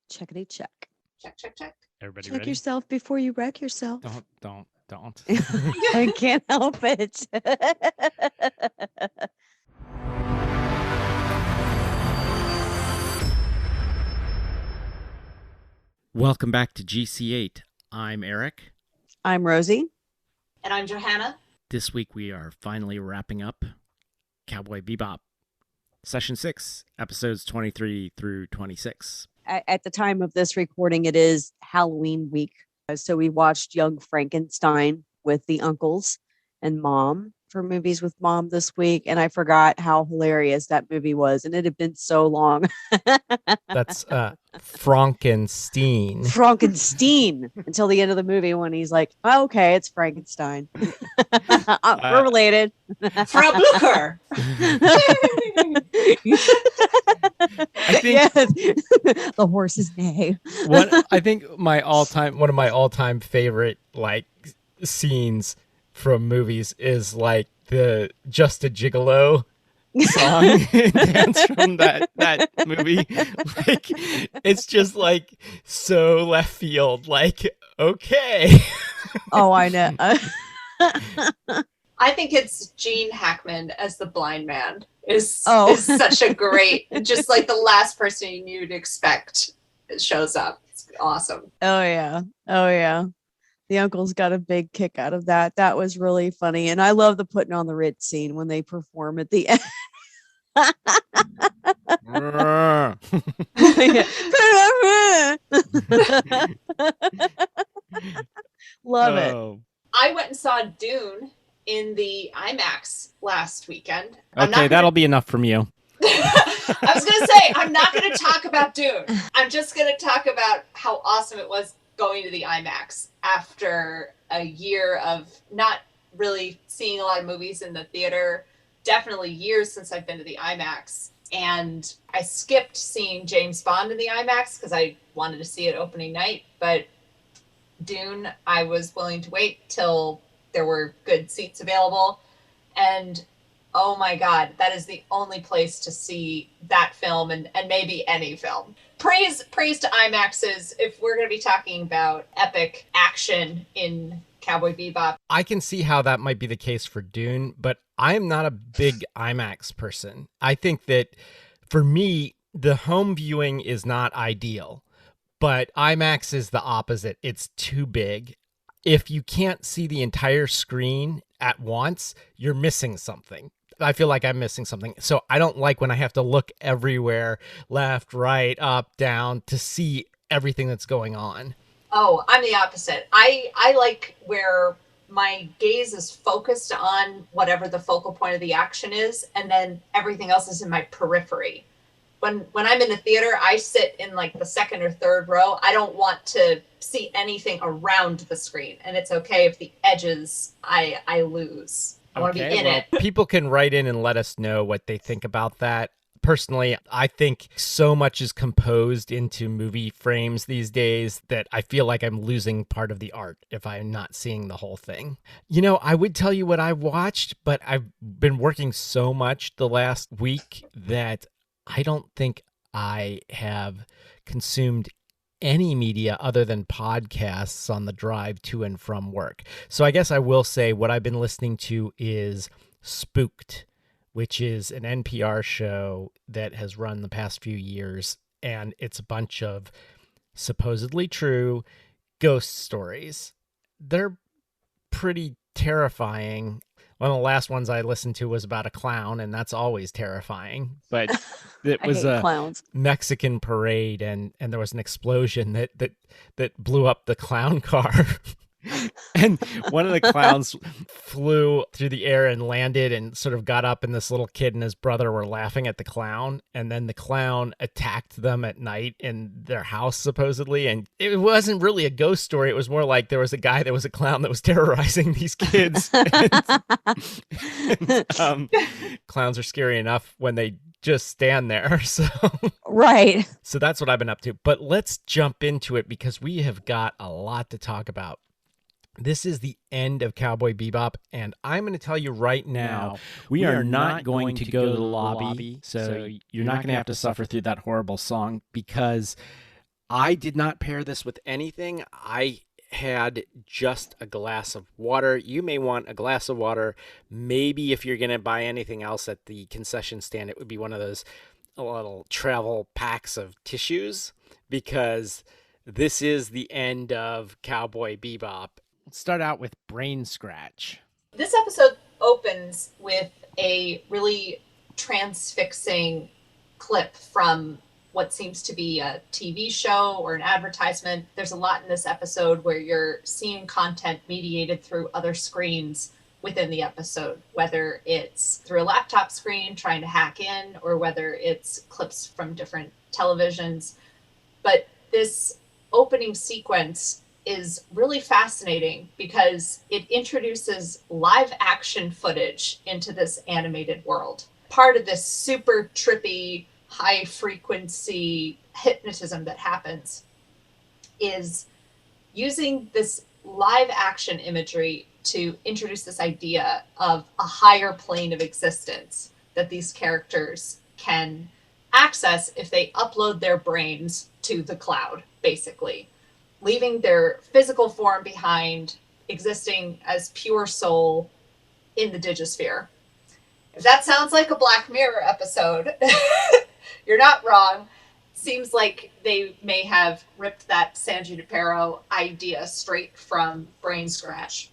Checkity check. Check, check, check. Everybody Check ready? yourself before you wreck yourself. Don't. I can't help it. Welcome back to GC8. I'm Eric. I'm Rosie. And I'm Johanna. This week we are finally wrapping up Cowboy Bebop, Session 6, episodes 23 through 26. At the time of this recording, it is Halloween week. So we watched Young Frankenstein with the uncles and mom for movies with mom this week. And I forgot how hilarious that movie was. And it had been so long. That's Frankenstein. Frankenstein until the end of the movie when he's like, oh, okay, it's Frankenstein. We're related. Frau Blücher. I think Yes. The horses neigh. One of my all-time favorite scenes from movies is the Just a Gigolo song and dance from that movie. It's just so left field. Okay. Oh, I know. I think it's Gene Hackman as the blind man is such a great, just like the last person you'd expect shows up. It's awesome. Oh yeah. The uncles got a big kick out of that. That was really funny. And I love the putting on the Ritz scene when they perform at the end. Love it. I went and saw Dune in the IMAX last weekend. Okay, that'll be enough from you. I was going to say, I'm not going to talk about Dune. I'm just going to talk about how awesome it was going to the IMAX after a year of not really seeing a lot of movies in the theater. Definitely years since I've been to the IMAX. And I skipped seeing James Bond in the IMAX because I wanted to see it opening night. But Dune, I was willing to wait till there were good seats available. And oh my God, that is the only place to see that film and maybe any film. Praise to IMAXs if we're going to be talking about epic action in Cowboy Bebop. I can see how that might be the case for Dune, but I'm not a big IMAX person. I think that for me, the home viewing is not ideal, but IMAX is the opposite. It's too big. If you can't see the entire screen at once, you're missing something. I feel like I'm missing something. So I don't like when I have to look everywhere, left, right, up, down, to see everything that's going on. Oh, I'm the opposite. I like where my gaze is focused on whatever the focal point of the action is, and then everything else is in my periphery. When I'm in the theater, I sit in the second or third row. I don't want to see anything around the screen, and it's okay if the edges I lose. I want to be in it. People can write in and let us know what they think about that. Personally, I think so much is composed into movie frames these days that I feel like I'm losing part of the art if I'm not seeing the whole thing. I would tell you what I watched, but I've been working so much the last week that I don't think I have consumed any media other than podcasts on the drive to and from work. So I guess I will say what I've been listening to is Spooked, which is an NPR show that has run the past few years, and it's a bunch of supposedly true ghost stories. They're pretty terrifying. One of the last ones I listened to was about a clown, and that's always terrifying. But it was a clowns. Mexican parade, and there was an explosion that blew up the clown car. And one of the clowns flew through the air and landed and sort of got up, and this little kid and his brother were laughing at the clown. And then the clown attacked them at night in their house, supposedly. And it wasn't really a ghost story. It was more like there was a guy that was a clown that was terrorizing these kids. Clowns are scary enough when they just stand there. So Right. So that's what I've been up to. But let's jump into it because we have got a lot to talk about. This is the end of Cowboy Bebop, and I'm going to tell you right now, we are not going to go to the lobby, so you're not going to have to suffer through that horrible song because I did not pair this with anything. I had just a glass of water. You may want a glass of water. Maybe if you're going to buy anything else at the concession stand, it would be one of those little travel packs of tissues, because this is the end of Cowboy Bebop. Let's start out with Brain Scratch. This episode opens with a really transfixing clip from what seems to be a TV show or an advertisement. There's a lot in this episode where you're seeing content mediated through other screens within the episode, whether it's through a laptop screen trying to hack in, or whether it's clips from different televisions. But this opening sequence is really fascinating because it introduces live action footage into this animated world. Part of this super trippy, high frequency hypnotism that happens is using this live action imagery to introduce this idea of a higher plane of existence that these characters can access if they upload their brains to the cloud, basically, leaving their physical form behind, existing as pure soul in the digisphere. If that sounds like a Black Mirror episode, you're not wrong. Seems like they may have ripped that San Junipero idea straight from Brain Scratch.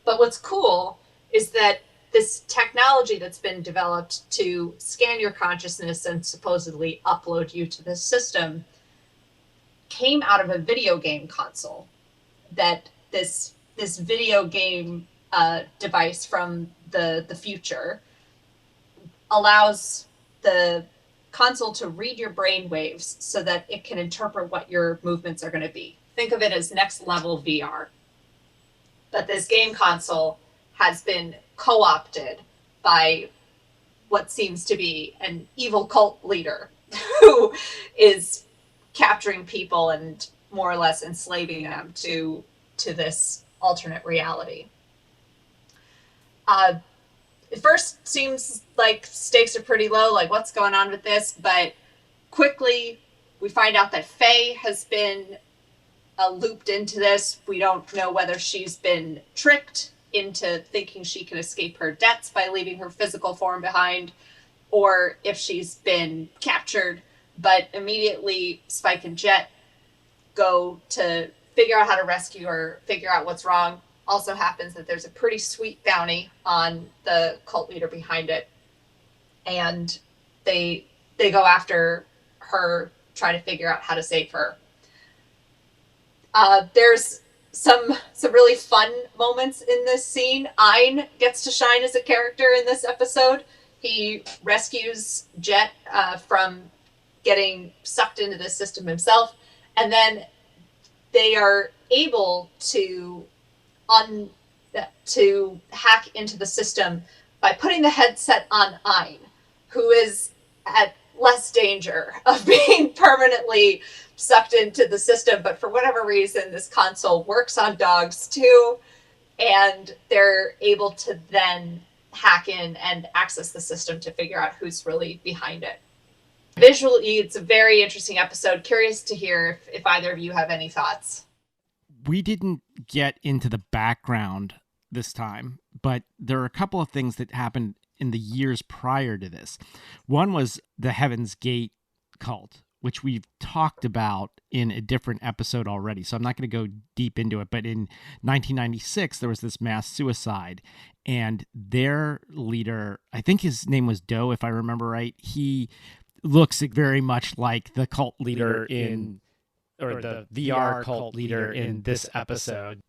But what's cool is that this technology that's been developed to scan your consciousness and supposedly upload you to this system came out of a video game console. That this video game device from the future allows the console to read your brain waves so that it can interpret what your movements are going to be. Think of it as next level VR. But this game console has been co-opted by what seems to be an evil cult leader who is capturing people and more or less enslaving them to this alternate reality. It first seems like stakes are pretty low, like what's going on with this, but quickly we find out that Faye has been looped into this. We don't know whether she's been tricked into thinking she can escape her debts by leaving her physical form behind, or if she's been captured. But immediately Spike and Jet go to figure out how to rescue her, figure out what's wrong. Also happens that there's a pretty sweet bounty on the cult leader behind it. And they go after her, try to figure out how to save her. There's some really fun moments in this scene. Ein gets to shine as a character in this episode. He rescues Jet from getting sucked into the system himself. And then they are able to hack into the system by putting the headset on Ein, who is at less danger of being permanently sucked into the system. But for whatever reason, this console works on dogs too, and they're able to then hack in and access the system to figure out who's really behind it. Visually, it's a very interesting episode. Curious to hear if either of you have any thoughts. We didn't get into the background this time, but there are a couple of things that happened in the years prior to this. One was the Heaven's Gate cult, which we've talked about in a different episode already, so I'm not going to go deep into it. But in 1996, there was this mass suicide, and their leader, I think his name was Doe, if I remember right, he looks very much like the cult leader in, or the VR cult leader in this episode.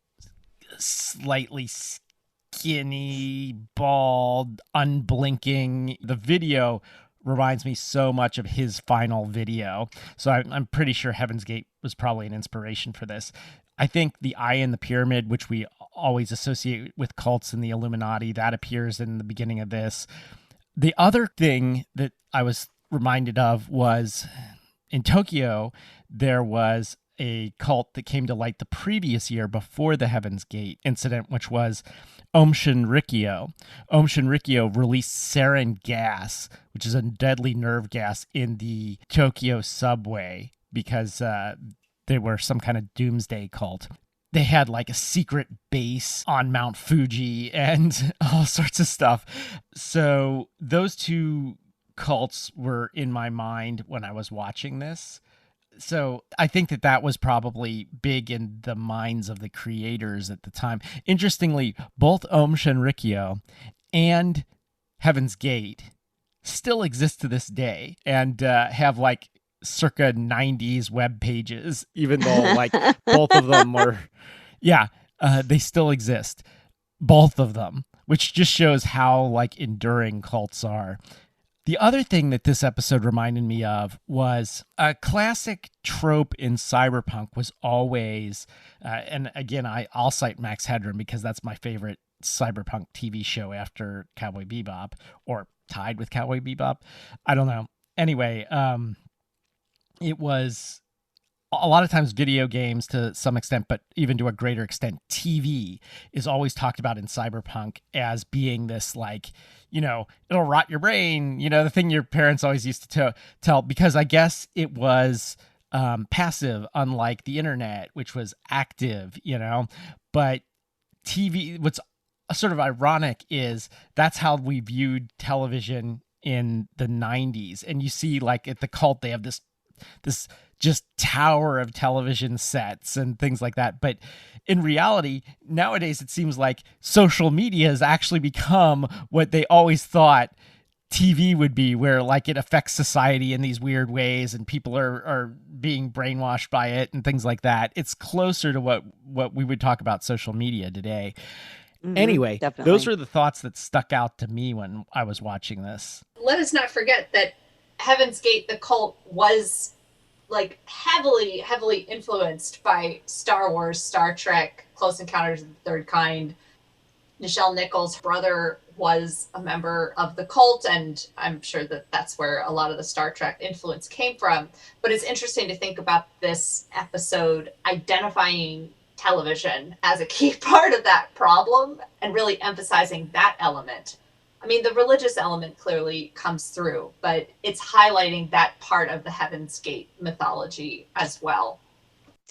Slightly skinny, bald, unblinking. The video reminds me so much of his final video. So I'm pretty sure Heaven's Gate was probably an inspiration for this. I think the eye in the pyramid, which we always associate with cults and the Illuminati, that appears in the beginning of this. The other thing that I was reminded of was in Tokyo, there was a cult that came to light the previous year before the Heaven's Gate incident, which was Aum Shinrikyo. Aum Shinrikyo released sarin gas, which is a deadly nerve gas, in the Tokyo subway because they were some kind of doomsday cult. They had like a secret base on Mount Fuji and all sorts of stuff. So those two cults were in my mind when I was watching this. So I think that was probably big in the minds of the creators at the time. Interestingly, both Om Shinrikyo and Heaven's Gate still exist to this day and have like circa 90s web pages, even though like both of them were, they still exist, both of them, which just shows how like enduring cults are. The other thing that this episode reminded me of was a classic trope in cyberpunk was always, and again, I'll cite Max Headroom because that's my favorite cyberpunk TV show after Cowboy Bebop, or tied with Cowboy Bebop. I don't know. Anyway, it was a lot of times video games to some extent, but even to a greater extent, TV is always talked about in cyberpunk as being this like, it'll rot your brain, the thing your parents always used to tell, because I guess it was passive, unlike the internet, which was active, but TV, what's sort of ironic is that's how we viewed television in the 90s. And you see like at the cult, they have this just tower of television sets and things like that. But in reality, nowadays, it seems like social media has actually become what they always thought TV would be, where like it affects society in these weird ways and people are being brainwashed by it and things like that. It's closer to what we would talk about social media today. Anyway, definitely. Those were the thoughts that stuck out to me when I was watching this. Let us not forget that Heaven's Gate, the cult, was like heavily influenced by Star Wars, Star Trek, Close Encounters of the Third Kind. Nichelle Nichols' brother was a member of the cult, and I'm sure that that's where a lot of the Star Trek influence came from. But it's interesting to think about this episode identifying television as a key part of that problem and really emphasizing that element. I mean, the religious element clearly comes through, but it's highlighting that part of the Heaven's Gate mythology as well.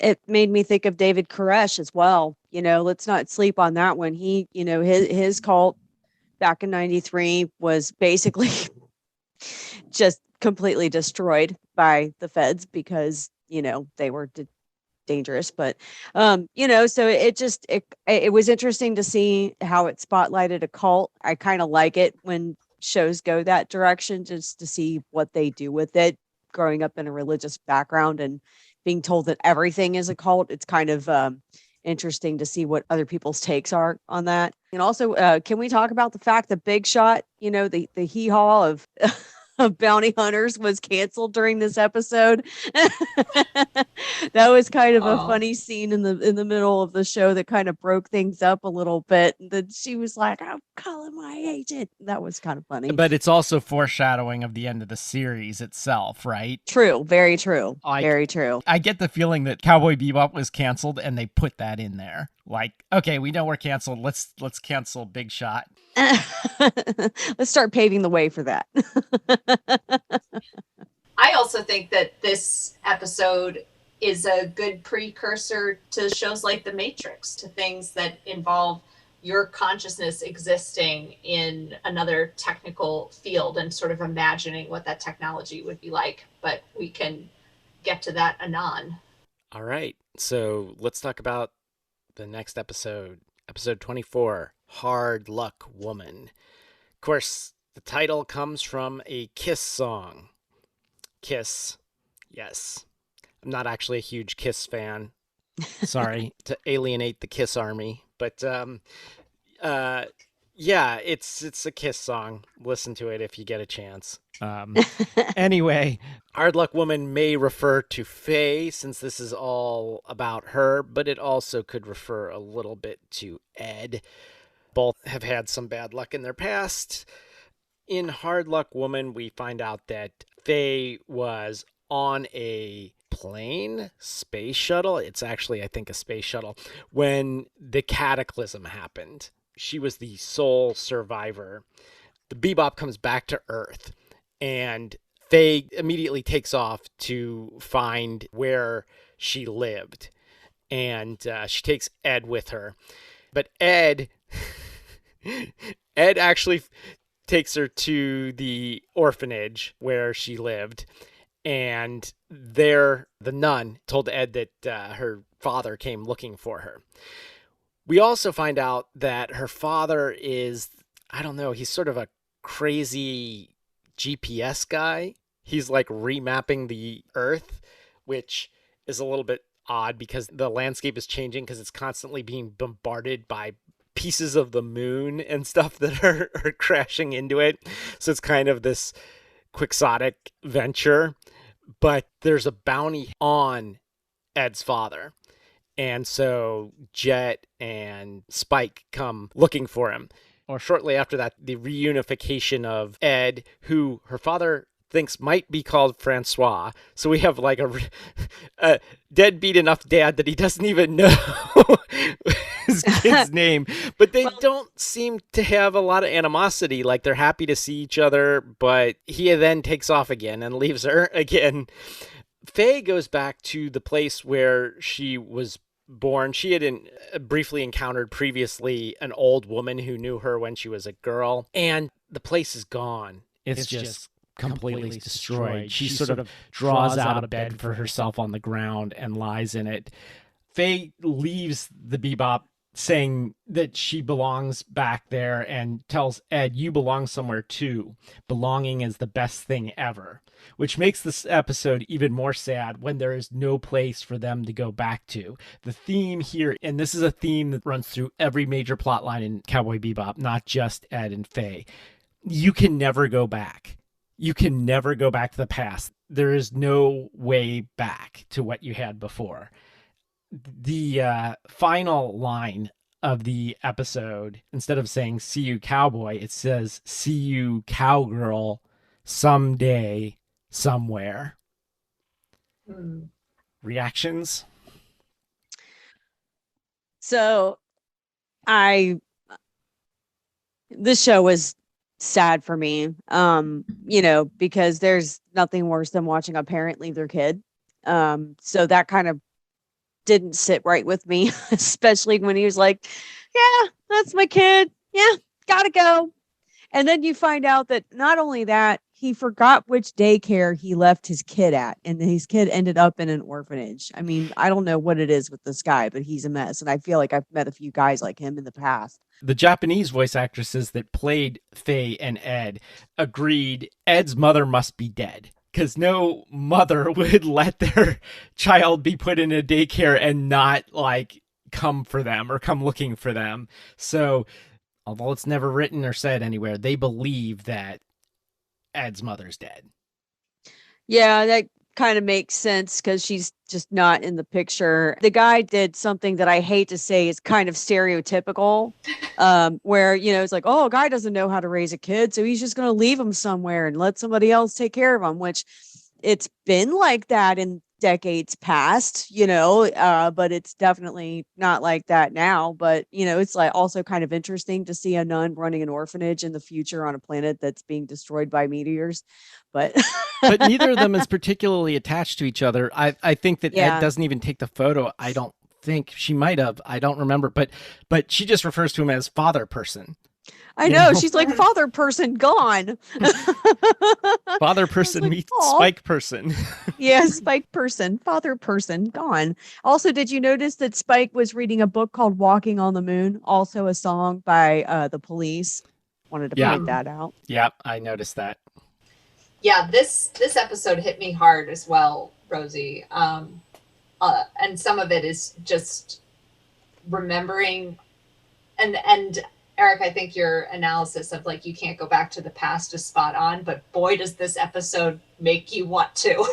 It made me think of David Koresh as well. Let's not sleep on that one. He, his cult back in 93 was basically just completely destroyed by the feds because, they were dangerous. But, so it was interesting to see how it spotlighted a cult. I kind of like it when shows go that direction, just to see what they do with it. Growing up in a religious background and being told that everything is a cult, it's kind of interesting to see what other people's takes are on that. And also, can we talk about the fact that Big Shot, the hee-haw of bounty hunters was canceled during this episode? That was kind of a funny scene in the middle of the show that kind of broke things up a little bit. And then she was like, "I'm calling my agent." That was kind of funny. But it's also foreshadowing of the end of the series itself, right? True. Very true. Very true. I get the feeling that Cowboy Bebop was canceled and they put that in there. Like, okay, we know we're canceled. Let's cancel Big Shot. Let's start paving the way for that. I also think that this episode is a good precursor to shows like The Matrix, to things that involve your consciousness existing in another technical field and sort of imagining what that technology would be like. But we can get to that anon. All right. So let's talk about the next episode, episode 24, Hard Luck Woman. Of course, the title comes from a Kiss song. Kiss. Yes. I'm not actually a huge Kiss fan. Sorry to alienate the Kiss army, but yeah, it's a Kiss song. Listen to it if you get a chance. Anyway, Hard Luck Woman may refer to Faye, since this is all about her, but it also could refer a little bit to Ed. Both have had some bad luck in their past. In Hard Luck Woman, we find out that Faye was on a plane, space shuttle. It's actually, I think, a space shuttle, when the cataclysm happened. She was the sole survivor. The Bebop comes back to Earth, and Faye immediately takes off to find where she lived, and she takes Ed with her. But Ed actually takes her to the orphanage where she lived, and there the nun told Ed that her father came looking for her. We also find out that her father is, I don't know, he's sort of a crazy GPS guy. He's like remapping the Earth, which is a little bit odd because the landscape is changing because it's constantly being bombarded by pieces of the moon and stuff that are crashing into it. So it's kind of this quixotic venture. But there's a bounty on Ed's father. And so Jet and Spike come looking for him. Or shortly after that, the reunification of Ed, who her father thinks might be called Francois. So we have like a deadbeat enough dad that he doesn't even know his kid's name. But they don't seem to have a lot of animosity. Like they're happy to see each other, but he then takes off again and leaves her again. Faye goes back to the place where she was born. She had briefly encountered previously an old woman who knew her when she was a girl, and the place is gone. It's just completely destroyed. She sort of draws out a bed for herself on the ground and lies in it. Faye leaves the Bebop saying that she belongs back there and tells Ed, you belong somewhere too. Belonging is the best thing ever, which makes this episode even more sad when there is no place for them to go back to. The theme here, and this is a theme that runs through every major plot line in Cowboy Bebop, not just Ed and Faye. You can never go back. You can never go back to the past. There is no way back to what you had before. The final line of the episode, instead of saying see you cowboy, it says see you cowgirl someday somewhere. Reactions? So this show was sad for me, because there's nothing worse than watching a parent leave their kid. So that kind of didn't sit right with me, especially when he was like, yeah, that's my kid. Yeah, gotta go. And then you find out that not only that, he forgot which daycare he left his kid at, and his kid ended up in an orphanage. I mean, I don't know what it is with this guy, but he's a mess. And I feel like I've met a few guys like him in the past. The Japanese voice actresses that played Faye and Ed agreed Ed's mother must be dead, because no mother would let their child be put in a daycare and not like come for them or come looking for them. So although it's never written or said anywhere, they believe that Ed's mother's dead. Yeah, that kind of makes sense because she's just not in the picture. The guy did something that I hate to say is kind of stereotypical, where, it's like, oh, a guy doesn't know how to raise a kid, so he's just going to leave him somewhere and let somebody else take care of him, which it's been like that in decades past, but it's definitely not like that now. But, it's like also kind of interesting to see a nun running an orphanage in the future on a planet that's being destroyed by meteors. But but neither of them is particularly attached to each other. I think that Yeah. Ed doesn't even take the photo. I don't think she might have. I don't remember. But she just refers to him as father person. I know. She's like, father person gone. Father person like, meets "Aw." Spike person. Yeah, Spike person, father person gone. Also, did you notice that Spike was reading a book called Walking on the Moon, also a song by the Police? Wanted to Yeah. point that out. Yeah, I noticed that. Yeah, this episode hit me hard as well, Rosie. And some of it is just remembering, and Eric, I think your analysis of like you can't go back to the past is spot on, but boy, does this episode make you want to.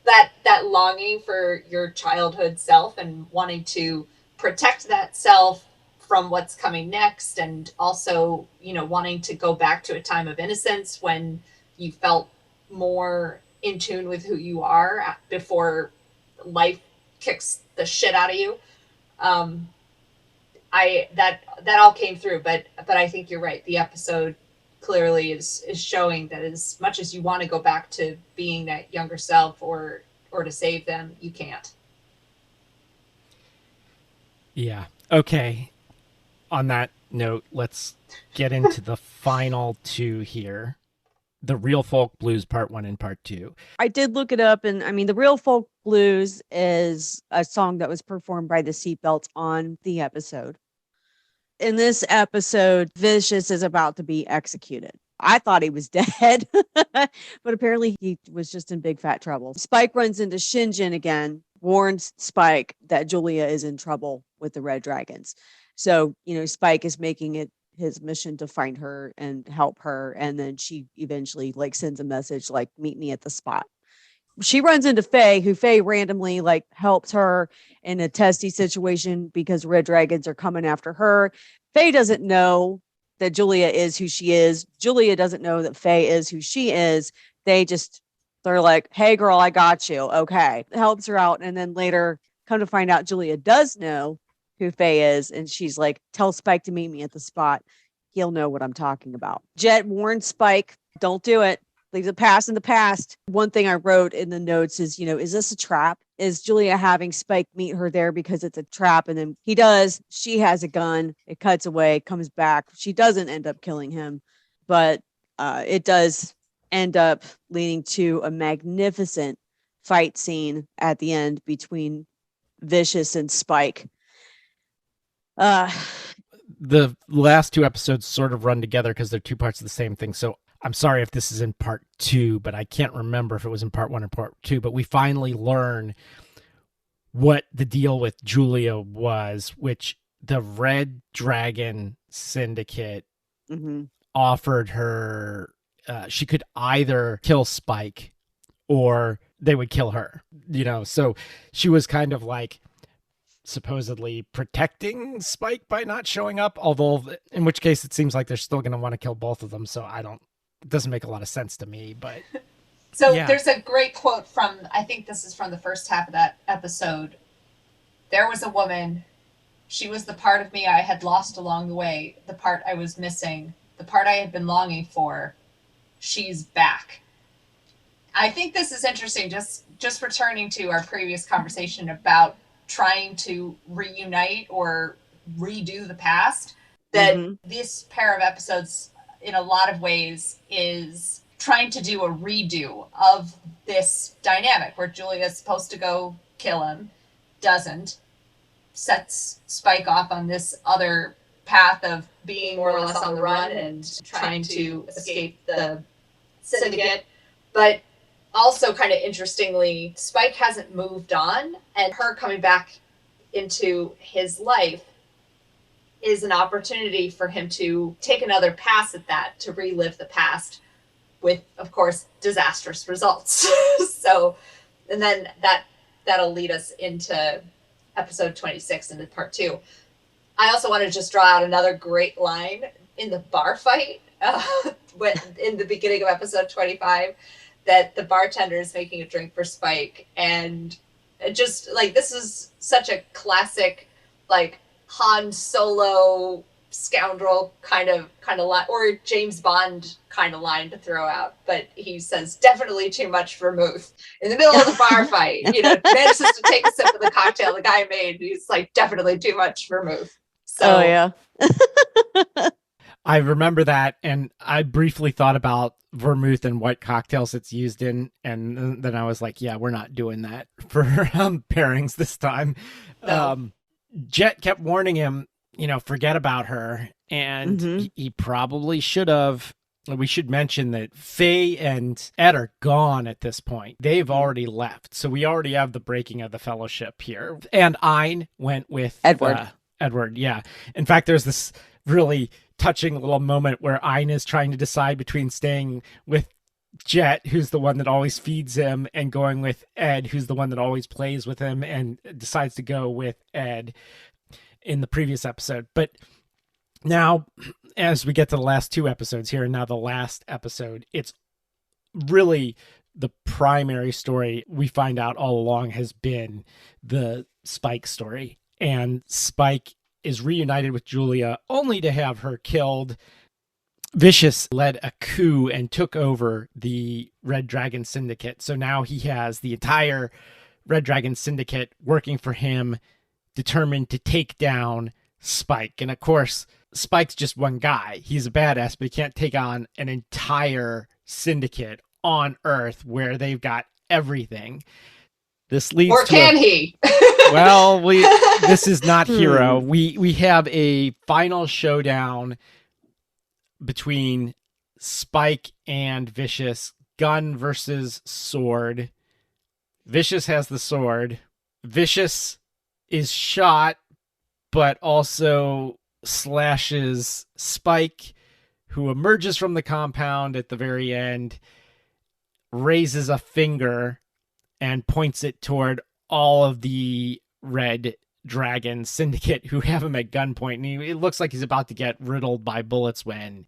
that longing for your childhood self and wanting to protect that self from what's coming next, and also, wanting to go back to a time of innocence when you felt more in tune with who you are before life kicks the shit out of you. That all came through, but I think you're right. The episode clearly is showing that as much as you want to go back to being that younger self or to save them, you can't. Yeah. Okay. On that note, let's get into the final two here. The Real Folk Blues Part 1 and Part 2. I did look it up, and I mean, the Real Folk Blues is a song that was performed by the Seatbelts on the episode. In this episode, Vicious is about to be executed. I thought he was dead, but apparently he was just in big fat trouble. Spike runs into Shinjin again, warns Spike that Julia is in trouble with the Red Dragons. So, Spike is making it his mission to find her and help her. And then she eventually sends a message meet me at the spot. She runs into Faye, who Faye randomly helps her in a testy situation because Red Dragons are coming after her. Faye doesn't know that Julia is who she is. Julia doesn't know that Faye is who she is. They're like, hey girl, I got you. Okay. Helps her out. And then later come to find out Julia does know who Faye is. And she's like, tell Spike to meet me at the spot. He'll know what I'm talking about. Jet warns Spike, don't do it. Leave the past in the past. One thing I wrote in the notes is, is this a trap? Is Julia having Spike meet her there because it's a trap? And then he does. She has a gun. It cuts away, comes back. She doesn't end up killing him, but it does end up leading to a magnificent fight scene at the end between Vicious and Spike. The last two episodes sort of run together because they're two parts of the same thing. So I'm sorry if this is in part 2, but I can't remember if it was in part 1 or part 2. But we finally learn what the deal with Julia was, which the Red Dragon Syndicate offered her. She could either kill Spike or they would kill her, So she was kind of supposedly protecting Spike by not showing up, although in which case it seems like they're still going to want to kill both of them. So it doesn't make a lot of sense to me, but. So yeah. There's a great quote from, I think this is from the first half of that episode. There was a woman. She was the part of me I had lost along the way, the part I was missing, the part I had been longing for. She's back. I think this is interesting, just returning to our previous conversation about trying to reunite or redo the past, that this pair of episodes in a lot of ways is trying to do a redo of this dynamic where Julia is supposed to go kill him, doesn't, sets Spike off on this other path of being more or less on the run and trying to escape the syndicate. But also kind of interestingly, Spike hasn't moved on, and her coming back into his life is an opportunity for him to take another pass at that, to relive the past with, of course, disastrous results. So, and then that'll lead us into episode 26 into part 2. I also want to just draw out another great line in the bar fight in the beginning of episode 25, that the bartender is making a drink for Spike, and just this is such a classic Han Solo scoundrel kind of line, or James Bond kind of line to throw out. But he says, definitely too much vermouth in the middle of the bar fight. Manages to take a sip of the cocktail the guy made. He's definitely too much vermouth. So, oh yeah. I remember that, and I briefly thought about vermouth and what cocktails it's used in, and then I was like, yeah, we're not doing that for pairings this time. No. Jet kept warning him, forget about her, and he probably should have. We should mention that Faye and Ed are gone at this point. They've already left, so we already have the breaking of the fellowship here. And Ein went with Edward. Edward, yeah. In fact, there's this really touching little moment where Ein is trying to decide between staying with Jet, who's the one that always feeds him, and going with Ed, who's the one that always plays with him, and decides to go with Ed in the previous episode. But now, as we get to the last two episodes here, and now the last episode, it's really the primary story we find out all along has been the Spike story. And Spike is reunited with Julia only to have her killed Vicious led a coup and took over the Red Dragon Syndicate. So now he has the entire Red Dragon Syndicate working for him, determined to take down Spike. And of course, Spike's just one guy. He's a badass, but he can't take on an entire syndicate on Earth where they've got everything. This leads or to can he? well, this is not Hero. We have a final showdown between Spike and Vicious, gun versus sword. Vicious has the sword. Vicious is shot, but also slashes Spike, who emerges from the compound at the very end, raises a finger and points it toward all of the Red Dragon Syndicate who have him at gunpoint. And it looks like he's about to get riddled by bullets when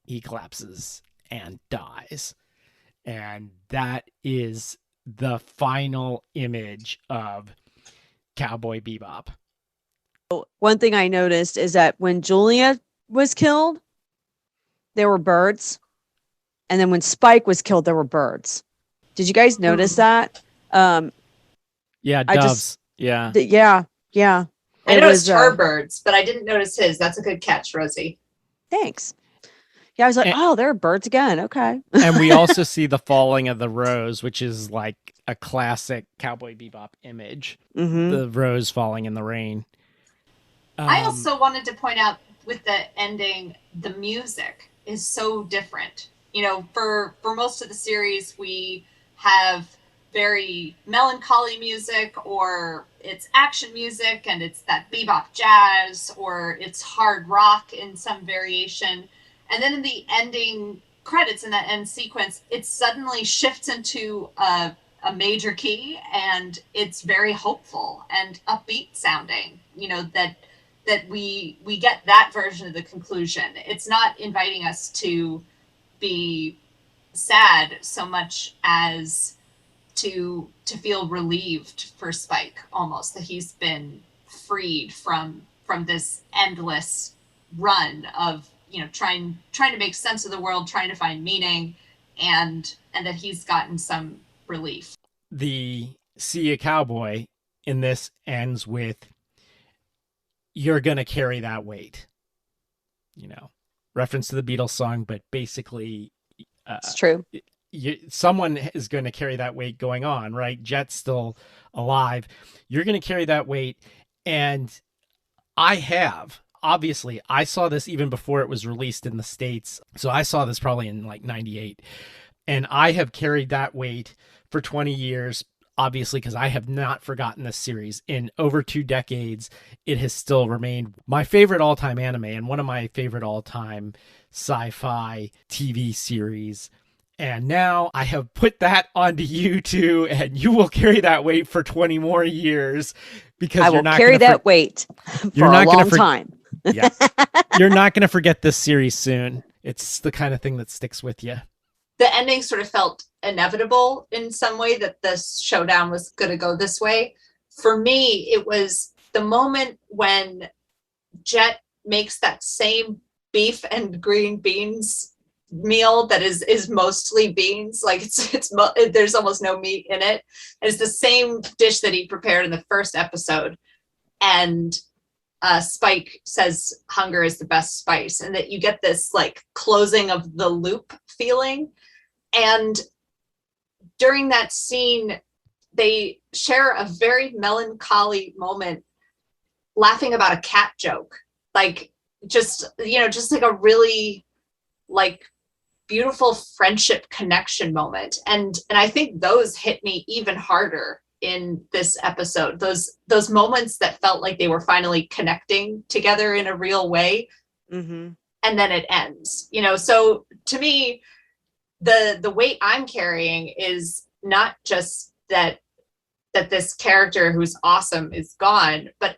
he collapses and dies. And that is the final image of Cowboy Bebop. One thing I noticed is that when Julia was killed, there were birds. And then when Spike was killed, there were birds. Did you guys notice that? Yeah, doves. Yeah. Yeah. I noticed her birds, but I didn't notice his. That's a good catch, Rosie. Thanks. Yeah, I was like, oh, there are birds again. Okay. And we also see the falling of the rose, which is like a classic Cowboy Bebop image. Mm-hmm. The rose falling in the rain. I also wanted to point out with the ending, the music is so different. You know, for most of the series, we have very melancholy music, or it's action music and it's that bebop jazz, or it's hard rock in some variation. And then in the ending credits, in that end sequence, it suddenly shifts into a major key, and it's very hopeful and upbeat sounding. You know, that we get that version of the conclusion. It's not inviting us to be sad so much as to feel relieved for Spike, almost, that he's been freed from this endless run of, you know, trying to make sense of the world, trying to find meaning, and that he's gotten some relief. The See Ya Cowboy in this ends with, "You're gonna carry that weight." You know, reference to the Beatles song, but basically, it's true. Someone is going to carry that weight going on, right? Jet's still alive. You're going to carry that weight. And obviously, I saw this even before it was released in the States. So I saw this probably in like 98. And I have carried that weight for 20 years, obviously, because I have not forgotten this series. In over 2 decades, it has still remained my favorite all-time anime and one of my favorite all-time sci-fi TV series. And now I have put that onto you too, and you will carry that weight for 20 more years, because I will carry that weight for a long time. Yeah. You're not going to forget this series soon. It's the kind of thing that sticks with you. The ending sort of felt inevitable in some way, that this showdown was going to go this way. For me, it was the moment when Jet makes that same beef and green beans meal that is mostly beans, like there's almost no meat in it. It's the same dish that he prepared in the first episode, and Spike says hunger is the best spice, and that you get this like closing of the loop feeling. And during that scene, they share a very melancholy moment, laughing about a cat joke, like just like a really like beautiful friendship connection moment. And I think those hit me even harder in this episode. Those moments that felt like they were finally connecting together in a real way. Mm-hmm. And then it ends, you know. So to me, the weight I'm carrying is not just that this character who's awesome is gone, but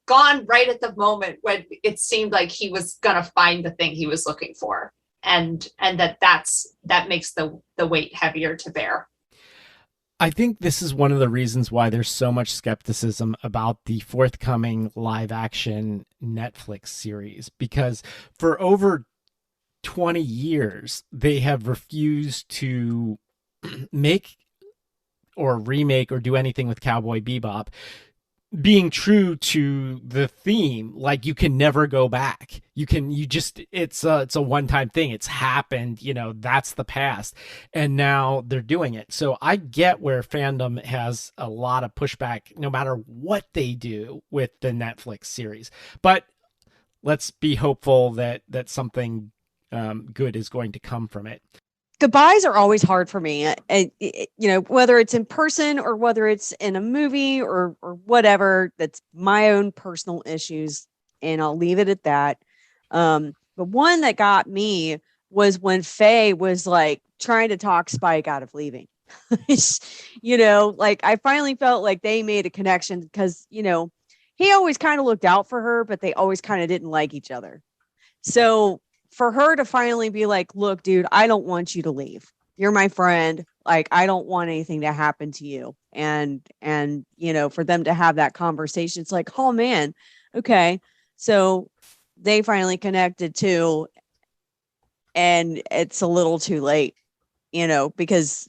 gone right at the moment when it seemed like he was gonna find the thing he was looking for. And that makes the weight heavier to bear. I think this is one of the reasons why there's so much skepticism about the forthcoming live action Netflix series, because for over 20 years, they have refused to make or remake or do anything with Cowboy Bebop, being true to the theme. Like, you can never go back. It's a one-time thing. It's happened, that's the past. And now they're doing it. So I get where fandom has a lot of pushback no matter what they do with the Netflix series. But let's be hopeful that something good is going to come from it. Goodbyes are always hard for me. And whether it's in person or whether it's in a movie or whatever, that's my own personal issues. And I'll leave it at that. The one that got me was when Faye was like trying to talk Spike out of leaving. Like, I finally felt like they made a connection because, he always kind of looked out for her, but they always kind of didn't like each other. So for her to finally be like, look, dude, I don't want you to leave. You're my friend. Like, I don't want anything to happen to you. And, for them to have that conversation, it's like, oh man, okay. So they finally connected too. And it's a little too late, because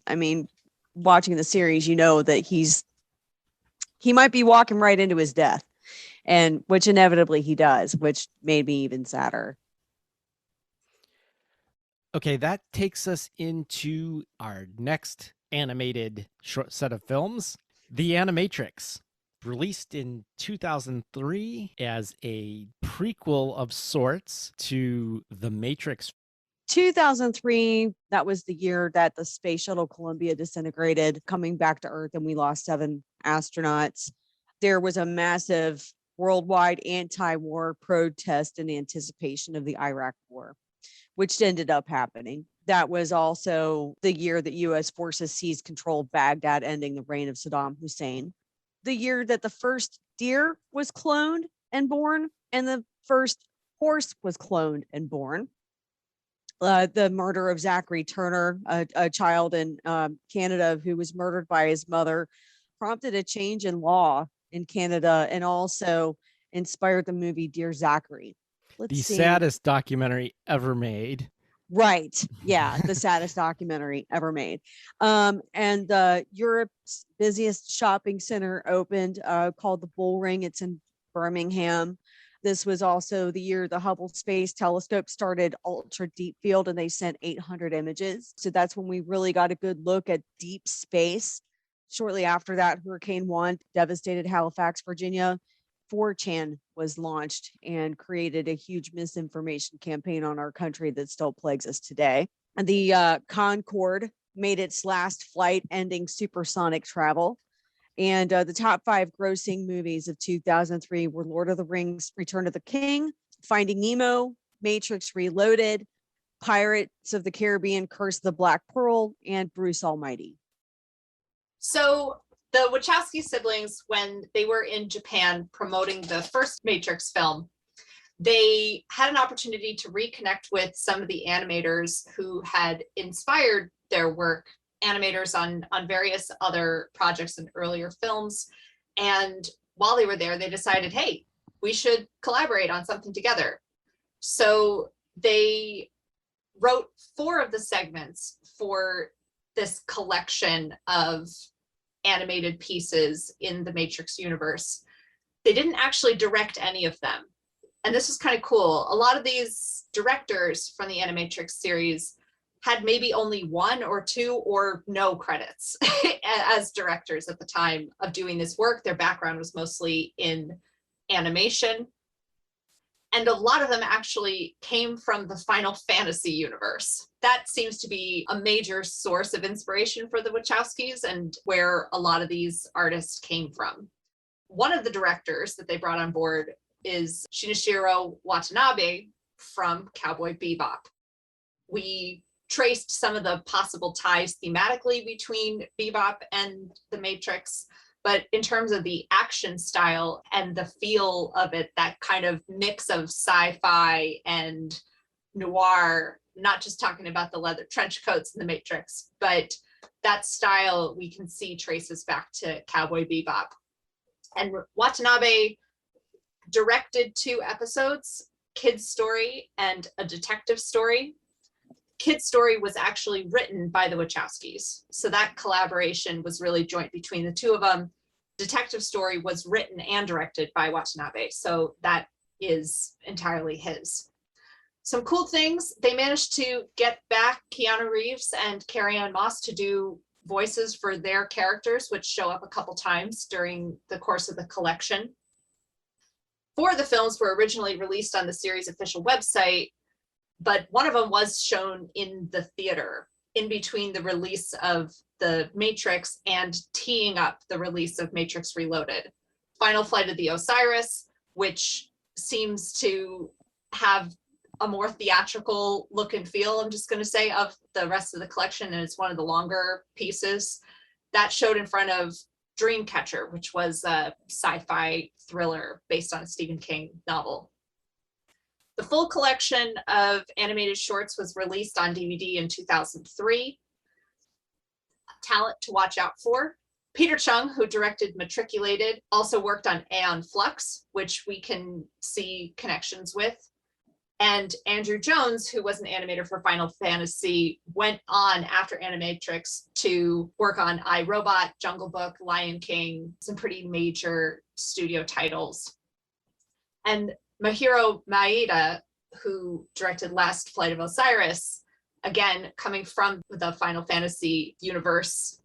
watching the series, that he might be walking right into his death, and which inevitably he does, which made me even sadder. Okay, that takes us into our next animated short set of films, The Animatrix, released in 2003 as a prequel of sorts to The Matrix. 2003, that was the year that the space shuttle Columbia disintegrated, coming back to Earth, and we lost 7 astronauts. There was a massive worldwide anti-war protest in anticipation of the Iraq War, which ended up happening. That was also the year that U.S. forces seized control of Baghdad, ending the reign of Saddam Hussein. The year that the first deer was cloned and born, and the first horse was cloned and born. The murder of Zachary Turner, a child in Canada who was murdered by his mother, prompted a change in law in Canada and also inspired the movie Dear Zachary. Saddest documentary ever made. Right. Yeah. The saddest documentary ever made. And Europe's busiest shopping center opened, called the Bull Ring. It's in Birmingham. This was also the year the Hubble Space Telescope started ultra deep field, and they sent 800 images. So that's when we really got a good look at deep space. Shortly after that, Hurricane Juan devastated Halifax, Virginia. 4chan was launched and created a huge misinformation campaign on our country that still plagues us today. And the Concorde made its last flight, ending supersonic travel. And the top 5 grossing movies of 2003 were Lord of the Rings, Return of the King, Finding Nemo, Matrix Reloaded, Pirates of the Caribbean, Curse of the Black Pearl, and Bruce Almighty. So the Wachowski siblings, when they were in Japan promoting the first Matrix film, they had an opportunity to reconnect with some of the animators who had inspired their work, animators on various other projects and earlier films. And while they were there, they decided, hey, we should collaborate on something together. So they wrote 4 of the segments for this collection of animated pieces in the Matrix universe. They didn't actually direct any of them. And this was kind of cool. A lot of these directors from the Animatrix series had maybe only 1 or 2 or no credits as directors at the time of doing this work. Their background was mostly in animation. And a lot of them actually came from the Final Fantasy universe. That seems to be a major source of inspiration for the Wachowskis and where a lot of these artists came from. One of the directors that they brought on board is Shinichiro Watanabe from Cowboy Bebop. We traced some of the possible ties thematically between Bebop and the Matrix, but in terms of the action style and the feel of it, that kind of mix of sci-fi and noir, not just talking about the leather trench coats in the Matrix, but that style we can see traces back to Cowboy Bebop. And Watanabe directed 2 episodes, Kid's Story and A Detective Story. Kid Story was actually written by the Wachowskis. So that collaboration was really joint between the two of them. Detective Story was written and directed by Watanabe. So that is entirely his. Some cool things, they managed to get back Keanu Reeves and Carrie-Anne Moss to do voices for their characters, which show up a couple times during the course of the collection. 4 of the films were originally released on the series' official website, but one of them was shown in the theater in between the release of the Matrix and teeing up the release of Matrix Reloaded. Final Flight of the Osiris, which seems to have a more theatrical look and feel, I'm just going to say, of the rest of the collection, and it's one of the longer pieces. That showed in front of Dreamcatcher, which was a sci-fi thriller based on a Stephen King novel. The full collection of animated shorts was released on DVD in 2003. Talent to watch out for. Peter Chung, who directed Matriculated, also worked on Aeon Flux, which we can see connections with. And Andrew Jones, who was an animator for Final Fantasy, went on after Animatrix to work on iRobot, Jungle Book, Lion King, some pretty major studio titles. And Mahiro Maeda, who directed Last Flight of Osiris, again, coming from the Final Fantasy universe,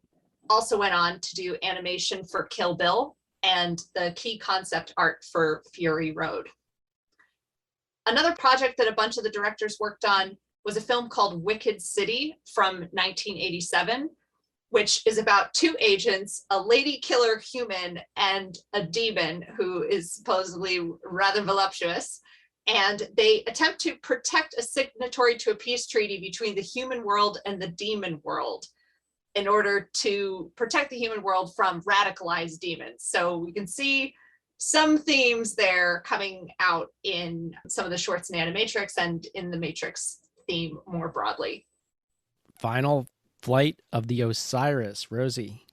also went on to do animation for Kill Bill and the key concept art for Fury Road. Another project that a bunch of the directors worked on was a film called Wicked City from 1987, which is about 2 agents, a lady killer human and a demon who is supposedly rather voluptuous. And they attempt to protect a signatory to a peace treaty between the human world and the demon world in order to protect the human world from radicalized demons. So we can see some themes there coming out in some of the shorts in Animatrix and in the Matrix theme more broadly. Final Flight of the Osiris, Rosie.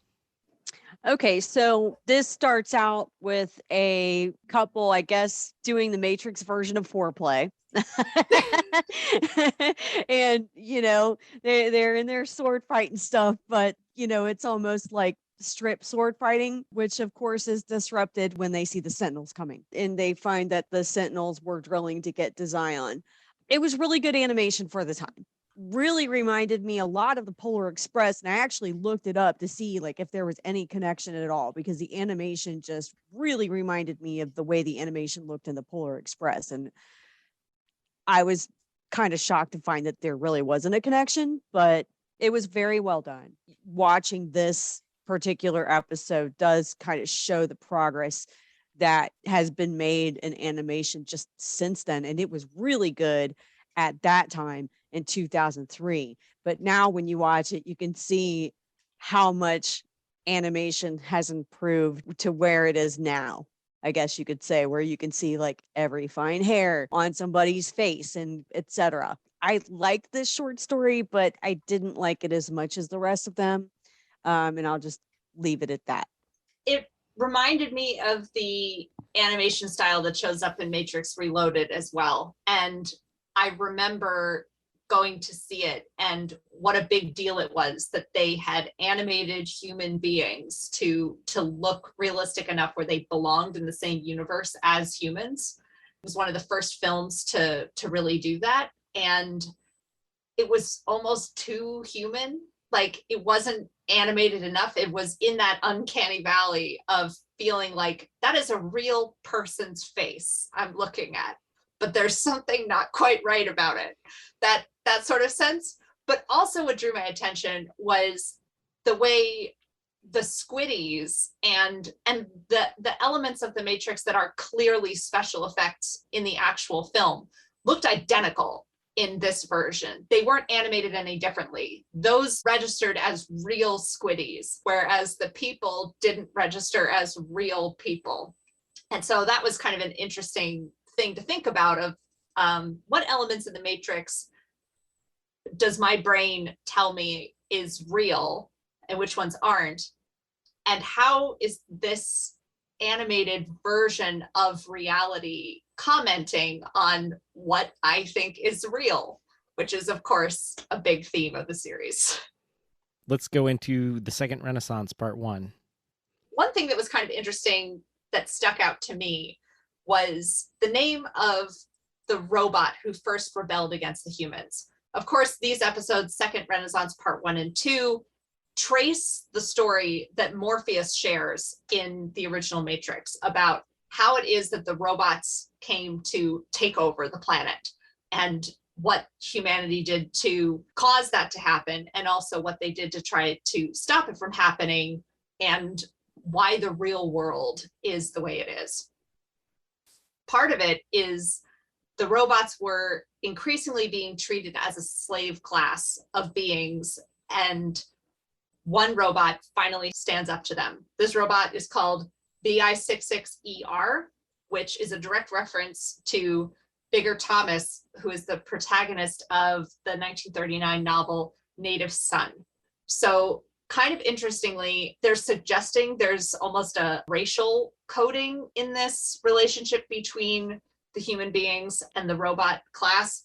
Okay, so this starts out with a couple, I guess, doing the Matrix version of foreplay. And, they're in their sword fight and stuff, but, it's almost like strip sword fighting, which of course is disrupted when they see the Sentinels coming. And they find that the Sentinels were drilling to get to Zion. It was really good animation for the time. Really reminded me a lot of the Polar Express, and I actually looked it up to see if there was any connection at all, because the animation just really reminded me of the way the animation looked in the Polar Express, and I was kind of shocked to find that there really wasn't a connection, but it was very well done. Watching this particular episode does kind of show the progress that has been made in animation just since then, and it was really good at that time in 2003. But now when you watch it, you can see how much animation has improved to where it is now, I guess you could say, where you can see every fine hair on somebody's face and etc. I liked this short story, but I didn't like it as much as the rest of them. And I'll just leave it at that. It reminded me of the animation style that shows up in Matrix Reloaded as well. And I remember going to see it and what a big deal it was that they had animated human beings to look realistic enough where they belonged in the same universe as humans. It was one of the first films to really do that. And it was almost too human. It wasn't animated enough. It was in that uncanny valley of feeling like that is a real person's face I'm looking at, but there's something not quite right about it. That sort of sense. But also what drew my attention was the way the squiddies and the elements of the Matrix that are clearly special effects in the actual film looked identical in this version. They weren't animated any differently. Those registered as real squiddies, whereas the people didn't register as real people. And so that was kind of an interesting thing to think about of what elements in the Matrix does my brain tell me is real and which ones aren't? And how is this animated version of reality commenting on what I think is real, which is, of course, a big theme of the series. Let's go into the Second Renaissance, Part 1. One thing that was kind of interesting that stuck out to me was the name of the robot who first rebelled against the humans. Of course, these episodes, Second Renaissance Part 1 and 2, trace the story that Morpheus shares in the original Matrix about how it is that the robots came to take over the planet and what humanity did to cause that to happen, and also what they did to try to stop it from happening, and why the real world is the way it is. Part of it is the robots were increasingly being treated as a slave class of beings, and one robot finally stands up to them. This robot is called BI-66ER, which is a direct reference to Bigger Thomas, who is the protagonist of the 1939 novel Native Son. So kind of interestingly, they're suggesting there's almost a racial coding in this relationship between the human beings and the robot class.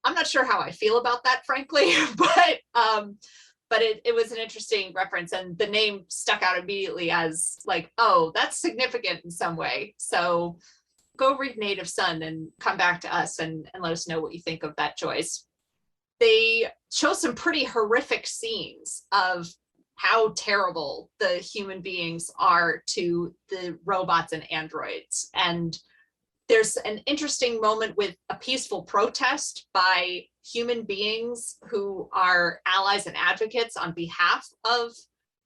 I'm not sure how I feel about that, frankly, but it was an interesting reference, and the name stuck out immediately as like, oh, that's significant in some way. So go read Native Son and come back to us and let us know what you think of that choice. They show some pretty horrific scenes of how terrible the human beings are to the robots and androids. And there's an interesting moment with a peaceful protest by human beings who are allies and advocates on behalf of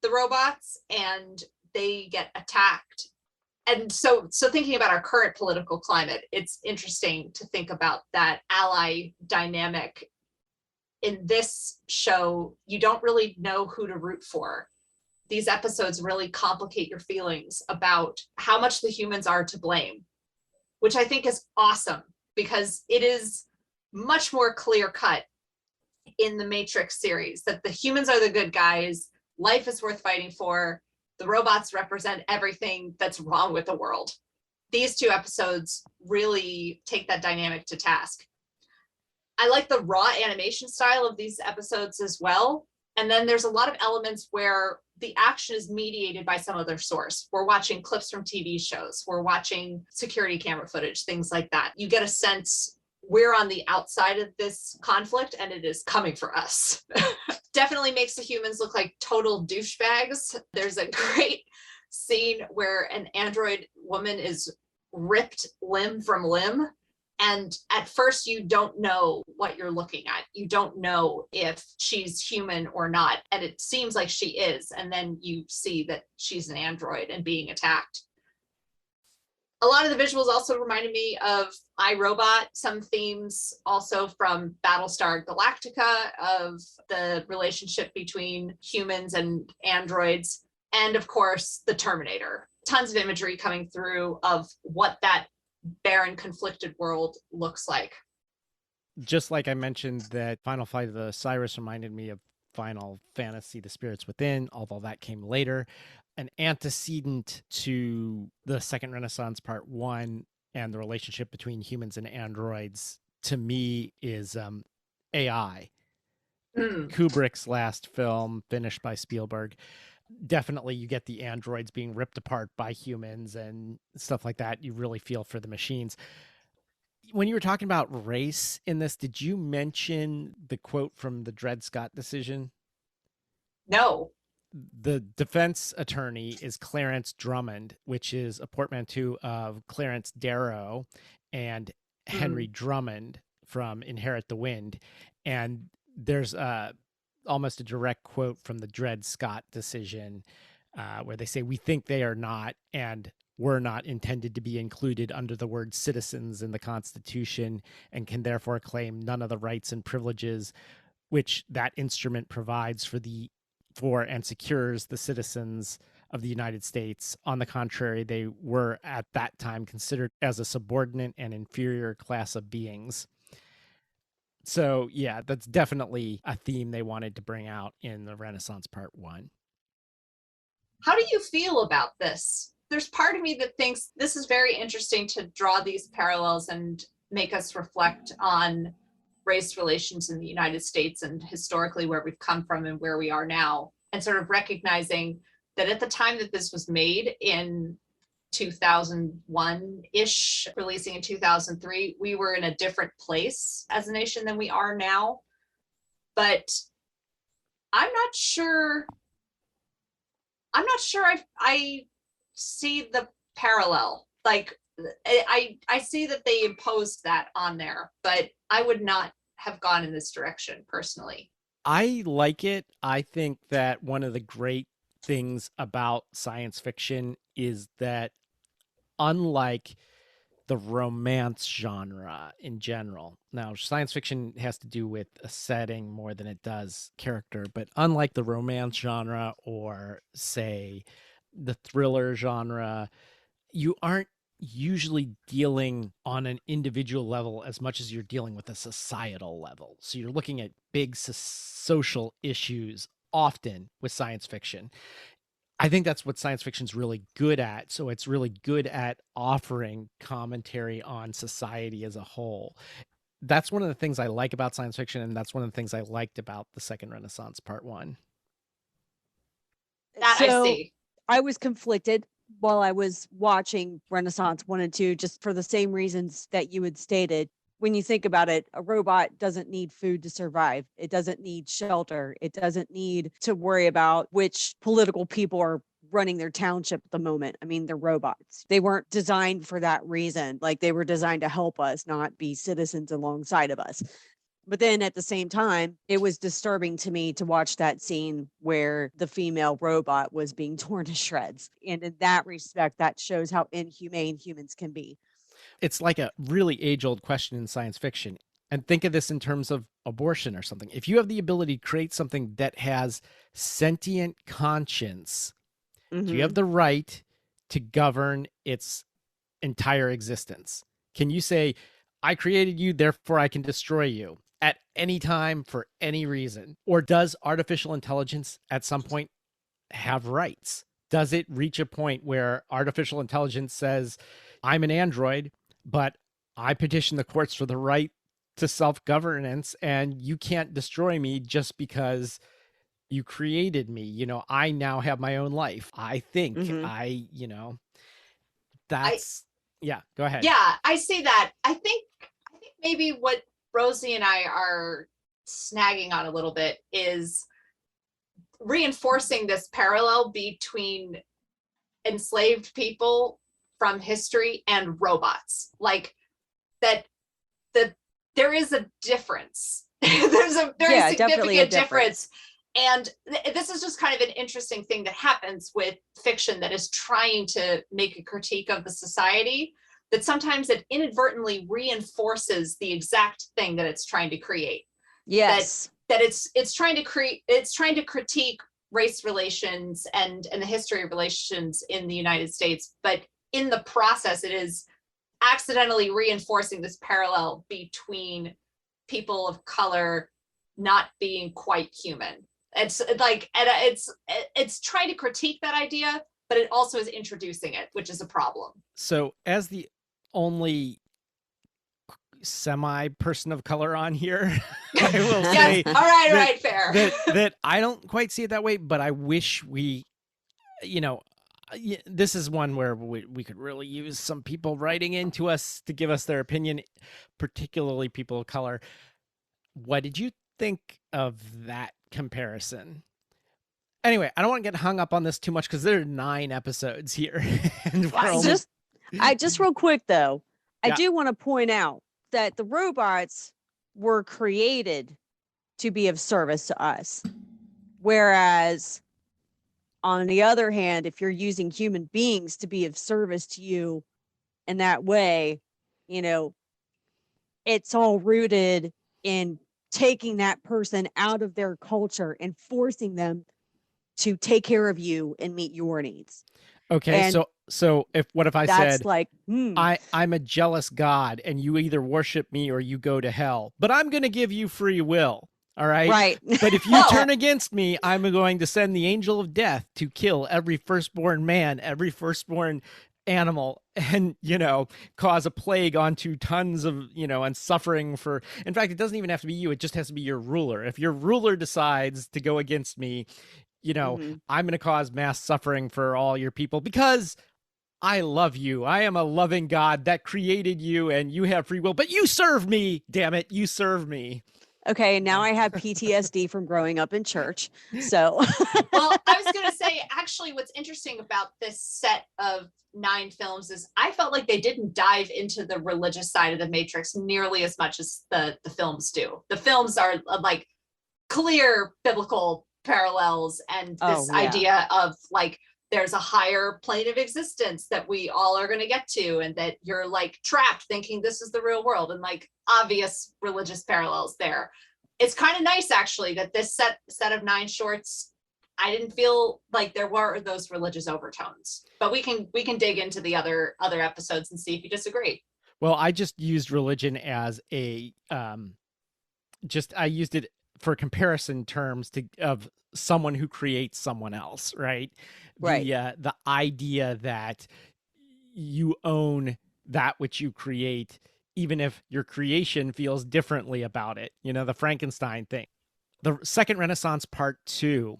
the robots, and they get attacked. And so thinking about our current political climate, it's interesting to think about that ally dynamic. In this show, you don't really know who to root for. These episodes really complicate your feelings about how much the humans are to blame, which I think is awesome, because it is much more clear-cut in the Matrix series that the humans are the good guys, life is worth fighting for, the robots represent everything that's wrong with the world. These two episodes really take that dynamic to task. I like the raw animation style of these episodes as well. And then there's a lot of elements where the action is mediated by some other source. We're watching clips from TV shows, we're watching security camera footage, things like that. You get a sense we're on the outside of this conflict and it is coming for us. Definitely makes the humans look like total douchebags. There's a great scene where an android woman is ripped limb from limb. And at first you don't know what you're looking at. You don't know if she's human or not. And it seems like she is. And then you see that she's an android and being attacked. A lot of the visuals also reminded me of iRobot, some themes also from Battlestar Galactica of the relationship between humans and androids. And of course, the Terminator. Tons of imagery coming through of what that barren, conflicted world looks like. Just like I mentioned that Final Fight of the Osiris reminded me of Final Fantasy, The Spirits Within, although that came later. An antecedent to the Second Renaissance Part 1 and the relationship between humans and androids, to me, is AI. Kubrick's last film, finished by Spielberg. Definitely you get the androids being ripped apart by humans and stuff like that. You really feel for the machines. When you were talking about race in this, did you mention the quote from the Dred Scott decision? No. The defense attorney is Clarence Drummond, which is a portmanteau of Clarence Darrow and Henry Drummond from Inherit the Wind. And there's almost a direct quote from the Dred Scott decision where they say, "We think they are not and were not intended to be included under the word citizens in the Constitution and can therefore claim none of the rights and privileges which that instrument provides for and secures the citizens of the United States. On the contrary, they were at that time considered as a subordinate and inferior class of beings." So, yeah, that's definitely a theme they wanted to bring out in the Renaissance Part 1. How do you feel about this? There's part of me that thinks this is very interesting to draw these parallels and make us reflect on race relations in the United States and historically where we've come from and where we are now, and sort of recognizing that at the time that this was made in 2001-ish, releasing in 2003, we were in a different place as a nation than we are now. But I'm not sure I see the parallel. Like, I see that they imposed that on there, but I would not have gone in this direction personally. I like it. I think that one of the great things about science fiction is that, unlike the romance genre in general, now science fiction has to do with a setting more than it does character, but unlike the romance genre or, say, the thriller genre, you aren't usually dealing on an individual level as much as you're dealing with a societal level. So you're looking at big social issues often with science fiction. I think that's what science fiction is really good at. So it's really good at offering commentary on society as a whole. That's one of the things I like about science fiction, and that's one of the things I liked about the Second Renaissance Part 1. That I see. I was conflicted while I was watching Renaissance 1 and 2, just for the same reasons that you had stated. When you think about it, a robot doesn't need food to survive. It doesn't need shelter. It doesn't need to worry about which political people are running their township at the moment. I mean, they're robots. They weren't designed for that reason. Like, they were designed to help us, not be citizens alongside of us. But then at the same time, it was disturbing to me to watch that scene where the female robot was being torn to shreds. And in that respect, that shows how inhumane humans can be. It's like a really age-old question in science fiction. And think of this in terms of abortion or something. If you have the ability to create something that has sentient conscience, do you have the right to govern its entire existence? Can you say, I created you, therefore I can destroy you at any time for any reason? Or does artificial intelligence at some point have rights? Does it reach a point where artificial intelligence says, I'm an android, but I petition the courts for the right to self-governance, and you can't destroy me just because you created me. You know, I now have my own life. I think yeah, go ahead. Yeah, I see that. I think maybe what Rosie and I are snagging on a little bit is reinforcing this parallel between enslaved people from history and robots. Like, that there is a difference. There's a very significant difference. And this is just kind of an interesting thing that happens with fiction that is trying to make a critique of the society, that sometimes it inadvertently reinforces the exact thing that it's trying to create. Yes. That it's trying to critique race relations and the history of relations in the United States, but in the process it is accidentally reinforcing this parallel between people of color not being quite human. It's like, and it's trying to critique that idea, but it also is introducing it, which is a problem. So as the only semi person of color on here, I will say, all right, fair. that I don't quite see it that way, but I wish we, this is one where we could really use some people writing into us to give us their opinion, particularly people of color. What did you think of that comparison? Anyway, I don't want to get hung up on this too much because there are 9 episodes here. And just real quick though, I do want to point out that the robots were created to be of service to us. Whereas on the other hand, if you're using human beings to be of service to you in that way, it's all rooted in taking that person out of their culture and forcing them to take care of you and meet your needs. Okay, and so if I said, like, I'm a jealous God and you either worship me or you go to hell, but I'm going to give you free will. All right. Right. But if you turn against me, I'm going to send the angel of death to kill every firstborn man, every firstborn animal and, cause a plague onto tons of, and suffering for, in fact, it doesn't even have to be you. It just has to be your ruler. If your ruler decides to go against me, I'm going to cause mass suffering for all your people because I love you. I am a loving God that created you and you have free will, but you serve me. Damn it. You serve me. Okay, now I have PTSD from growing up in church. So, well, I was going to say, actually, what's interesting about this set of 9 films is I felt like they didn't dive into the religious side of the Matrix nearly as much as the films do. The films are like clear biblical parallels and this idea of like, there's a higher plane of existence that we all are going to get to, and that you're like trapped thinking this is the real world, and like obvious religious parallels there. It's kind of nice actually that this set of 9 shorts, I didn't feel like there were those religious overtones, but we can dig into the other episodes and see if you disagree. Well, I just used religion as I used it for comparison terms of someone who creates someone else, right? Right. The idea that you own that which you create, even if your creation feels differently about it, the Frankenstein thing. The Second Renaissance Part 2,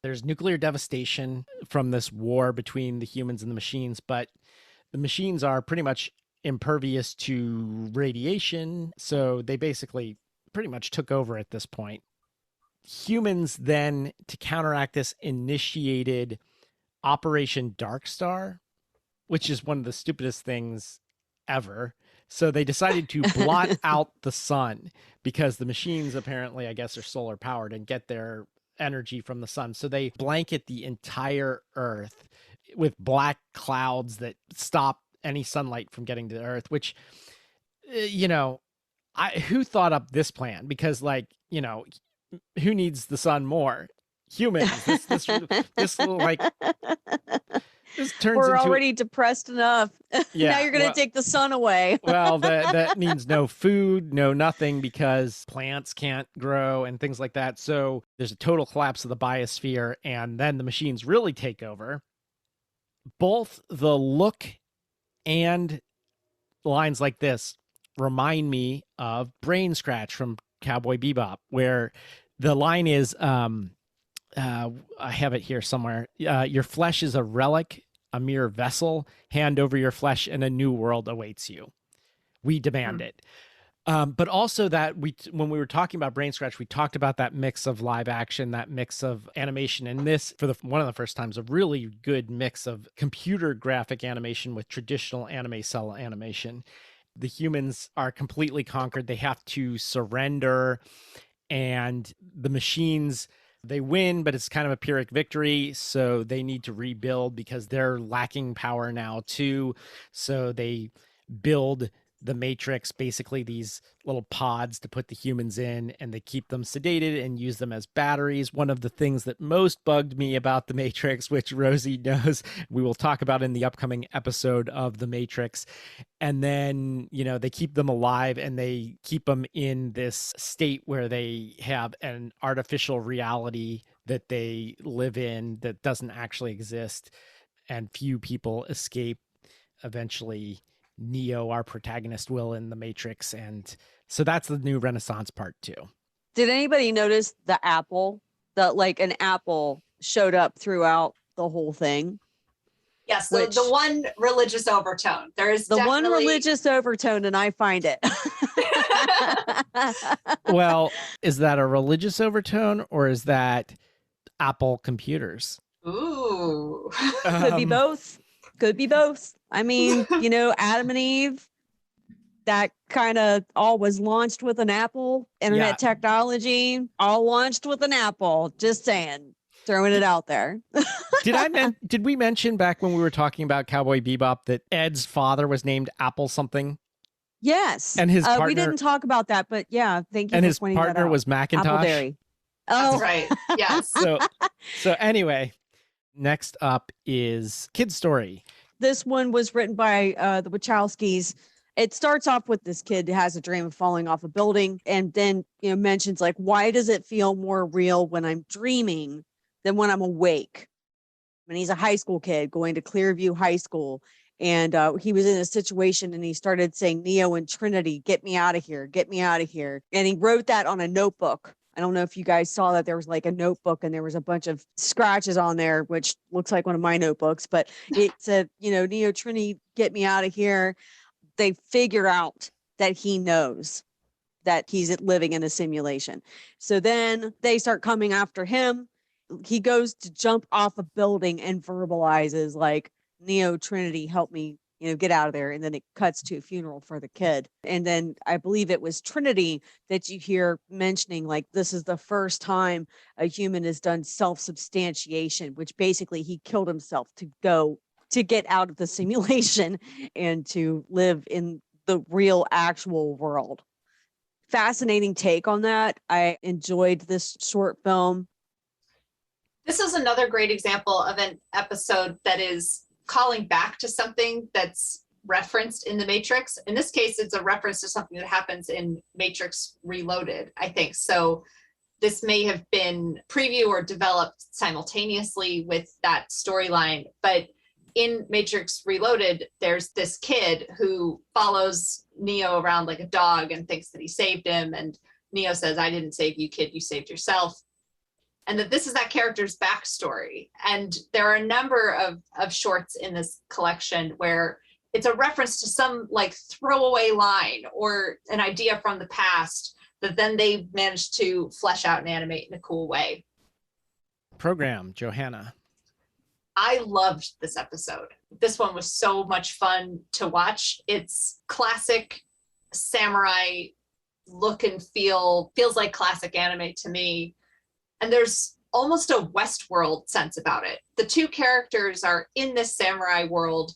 there's nuclear devastation from this war between the humans and the machines, but the machines are pretty much impervious to radiation, so they basically pretty much took over at this point. Humans then, to counteract this, initiated Operation Dark Star, which is one of the stupidest things ever. So they decided to blot out the sun because the machines apparently, I guess, are solar powered and get their energy from the sun. So they blanket the entire Earth with black clouds that stop any sunlight from getting to the Earth, which, who thought up this plan? Because who needs the sun more? Humans. This like this turns we're into already depressed enough. Yeah, now you're going to take the sun away. Well, that means no food, no nothing, because plants can't grow and things like that. So there's a total collapse of the biosphere, and then the machines really take over. Both the look and lines like this remind me of Brain Scratch from Cowboy Bebop, where the line is, I have it here somewhere. Your flesh is a relic, a mere vessel. Hand over your flesh and a new world awaits you. We demand it. But also that when we were talking about Brain Scratch, we talked about that mix of live action, that mix of animation, and this, for one of the first times, a really good mix of computer graphic animation with traditional anime cell animation. The humans are completely conquered. They have to surrender, and the machines, they win, but it's kind of a Pyrrhic victory. So they need to rebuild because they're lacking power now too. So they build the Matrix, basically these little pods to put the humans in, and they keep them sedated and use them as batteries. One of the things that most bugged me about the Matrix, which Rosie knows we will talk about in the upcoming episode of the Matrix. And then, they keep them alive and they keep them in this state where they have an artificial reality that they live in that doesn't actually exist, and few people escape. Eventually Neo, our protagonist, will in the Matrix. And so that's the new Renaissance Part 2. Did anybody notice the apple? That like an apple showed up throughout the whole thing? Yes, the one religious overtone. There's the one religious overtone, and I find it. Well, is that a religious overtone or is that Apple computers? Ooh. Could be both. Could be both. I mean, Adam and Eve, that kind of all was launched with an apple. Internet technology, all launched with an apple. Just saying, throwing it out there. Did we mention back when we were talking about Cowboy Bebop that Ed's father was named Apple something? Yes. And his partner, we didn't talk about that, but yeah, thank you. And for his pointing that partner out. was Macintosh. Appleberry. Oh, that's right. Yes. So anyway, next up is Kid Story. This one was written by the Wachowskis. It starts off with this kid who has a dream of falling off a building, and then mentions like, why does it feel more real when I'm dreaming than when I'm awake? And he's a high school kid going to Clearview High School. And he was in a situation and he started saying, Neo and Trinity, get me out of here, get me out of here. And he wrote that on a notebook. I don't know if you guys saw that. There was like a notebook and there was a bunch of scratches on there, which looks like one of my notebooks, but it said, Neo, Trinity, get me out of here. They figure out that he knows that he's living in a simulation. So then they start coming after him. He goes to jump off a building and verbalizes like, Neo, Trinity, help me, get out of there. And then it cuts to a funeral for the kid. And then I believe it was Trinity that you hear mentioning, like, this is the first time a human has done self-substantiation, which basically he killed himself to get out of the simulation and to live in the real actual world. Fascinating take on that. I enjoyed this short film. This is another great example of an episode that is calling back to something that's referenced in the Matrix. In this case, it's a reference to something that happens in Matrix Reloaded, I think. So this may have been preview or developed simultaneously with that storyline. But in Matrix Reloaded, there's this kid who follows Neo around like a dog and thinks that he saved him. And Neo says, I didn't save you, kid, you saved yourself. And that this is that character's backstory. And there are a number of shorts in this collection where it's a reference to some like throwaway line or an idea from the past that then they managed to flesh out and animate in a cool way. Program, Johanna. I loved this episode. This one was so much fun to watch. It's classic samurai look and feels like classic anime to me. And there's almost a Westworld sense about it. The two characters are in this samurai world,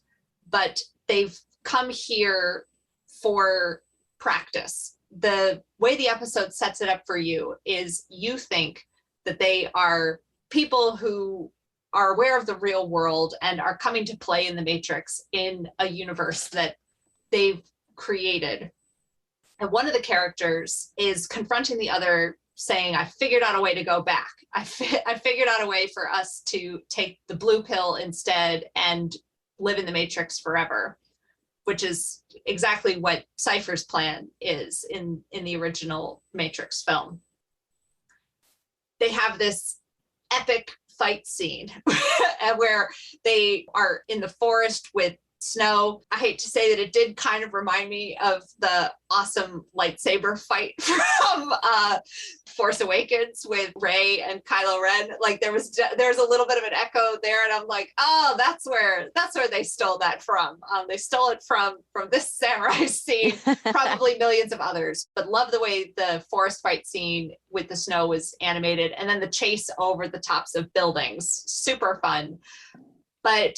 but they've come here for practice. The way the episode sets it up for you is you think that they are people who are aware of the real world and are coming to play in the Matrix in a universe that they've created. And one of the characters is confronting the other saying, I figured out a way to go back. I figured out a way for us to take the blue pill instead and live in the Matrix forever, which is exactly what Cypher's plan is in the original Matrix film. They have this epic fight scene where they are in the forest with snow. I hate to say that it did kind of remind me of the awesome lightsaber fight from Force Awakens with Rey and Kylo Ren. Like there was a little bit of an echo there, and I'm like, oh, that's where they stole that from. They stole it from this samurai scene, probably millions of others. But love the way the forest fight scene with the snow was animated, and then the chase over the tops of buildings, super fun. But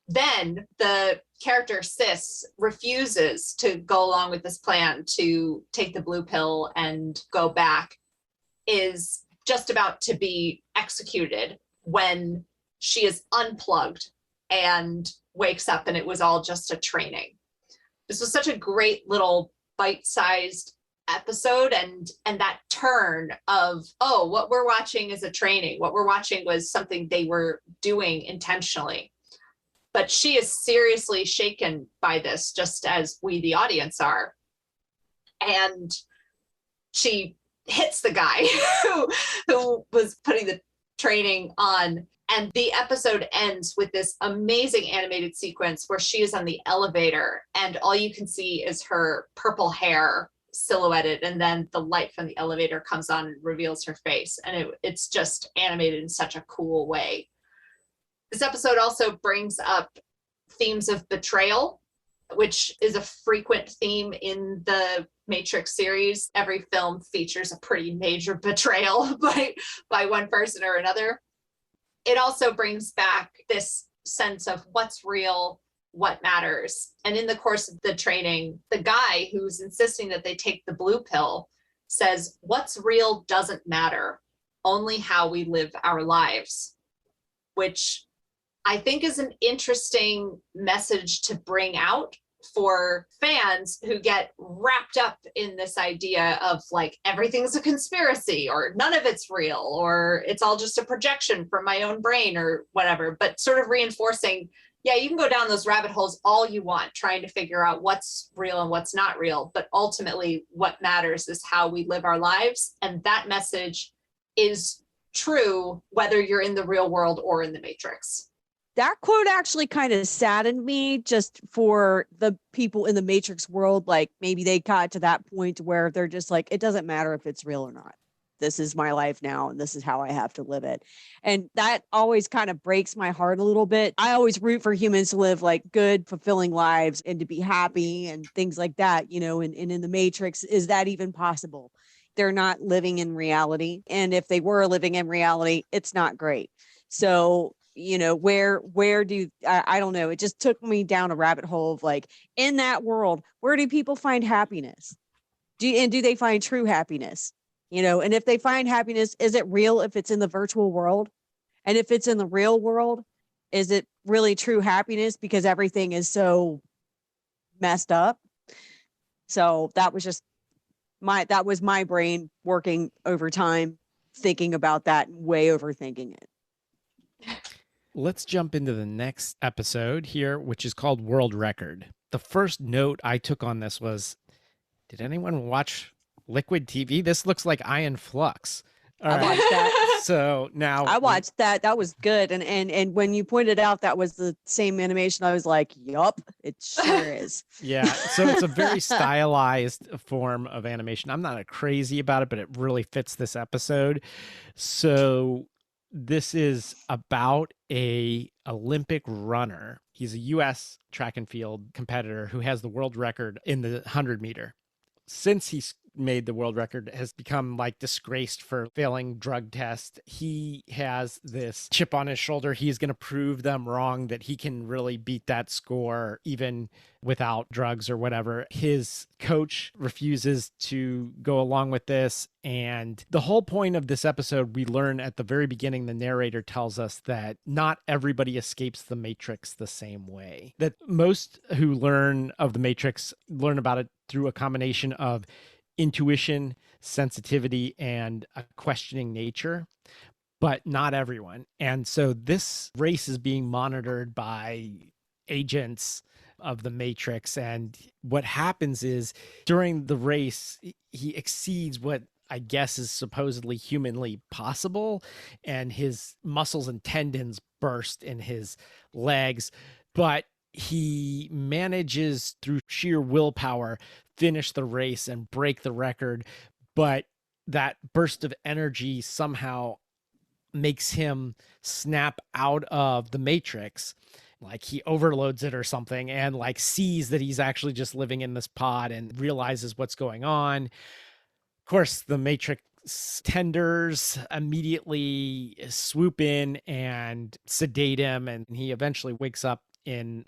then the character Sis refuses to go along with this plan to take the blue pill and go back, is just about to be executed when she is unplugged and wakes up, and it was all just a training. This was such a great little bite-sized episode, and that turn of, oh, what we're watching is a training. What we're watching was something they were doing intentionally. But she is seriously shaken by this, just as we, the audience, are. And she hits the guy who was putting the training on. And the episode ends with this amazing animated sequence where she is on the elevator and all you can see is her purple hair silhouetted. And then the light from the elevator comes on and reveals her face. And it's just animated in such a cool way. This episode also brings up themes of betrayal, which is a frequent theme in the Matrix series. Every film features a pretty major betrayal by one person or another. It also brings back this sense of what's real, what matters. And in the course of the training, the guy who's insisting that they take the blue pill says, what's real doesn't matter, only how we live our lives, which I think is an interesting message to bring out for fans who get wrapped up in this idea of like everything's a conspiracy or none of it's real or it's all just a projection from my own brain or whatever, but sort of reinforcing, yeah, you can go down those rabbit holes all you want trying to figure out what's real and what's not real, but ultimately what matters is how we live our lives, and that message is true whether you're in the real world or in the Matrix. That quote actually kind of saddened me, just for the people in the Matrix world. Like, maybe they got to that point where they're just like, it doesn't matter if it's real or not. This is my life now, and this is how I have to live it. And that always kind of breaks my heart a little bit. I always root for humans to live like good, fulfilling lives and to be happy and things like that, you know, and in the Matrix, is that even possible? They're not living in reality. And if they were living in reality, it's not great. So, you know, where do I don't know. It just took me down a rabbit hole of like, in that world, where do people find happiness? Do they find true happiness? You know, and if they find happiness, is it real if it's in the virtual world? And if it's in the real world, is it really true happiness because everything is so messed up? So that was just my brain working overtime, thinking about that, way overthinking it. Let's jump into the next episode here, which is called World Record. The first note I took on this was, did anyone watch Liquid TV? This looks like Iron Flux. All I right. watched that. So now I watched that. That was good. And when you pointed out that was the same animation, I was like, yup, it sure is. Yeah. So it's a very stylized form of animation. I'm not crazy about it, but it really fits this episode. So this is about a Olympic runner. He's a U.S. track and field competitor who has the world record in the 100-meter. Since he's made the world record, has become like disgraced for failing drug tests. He has this chip on his shoulder. He's going to prove them wrong, that he can really beat that score even without drugs or whatever. His coach refuses to go along with this. And the whole point of this episode, we learn at the very beginning, the narrator tells us that not everybody escapes the Matrix the same way. That most who learn of the Matrix learn about it through a combination of intuition, sensitivity, and a questioning nature, but not everyone. And so this race is being monitored by agents of the Matrix. And what happens is during the race, he exceeds what I guess is supposedly humanly possible, and his muscles and tendons burst in his legs, but he manages through sheer willpower finish the race and break the record. But that burst of energy somehow makes him snap out of the Matrix, like he overloads it or something, and like sees that he's actually just living in this pod and realizes what's going on. Of course, the Matrix tenders immediately swoop in and sedate him, and he eventually wakes up in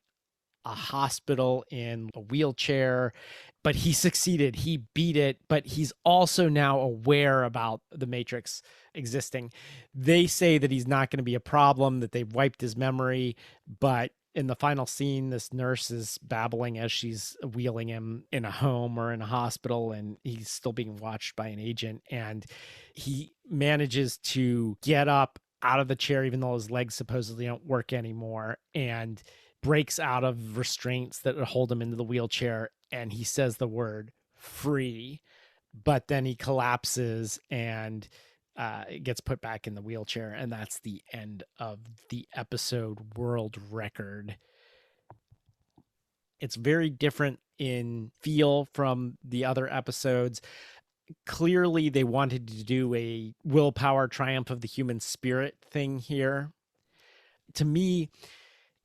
a hospital in a wheelchair. But he succeeded. He beat it. But he's also now aware about the Matrix existing. They say that he's not going to be a problem, that they've wiped his memory. But in the final scene, this nurse is babbling as she's wheeling him in a home or in a hospital, and he's still being watched by an agent. And he manages to get up out of the chair, even though his legs supposedly don't work anymore, and breaks out of restraints that hold him into the wheelchair. And he says the word free, but then he collapses and gets put back in the wheelchair. And that's the end of the episode World Record. It's very different in feel from the other episodes. Clearly, they wanted to do a willpower triumph of the human spirit thing here. To me,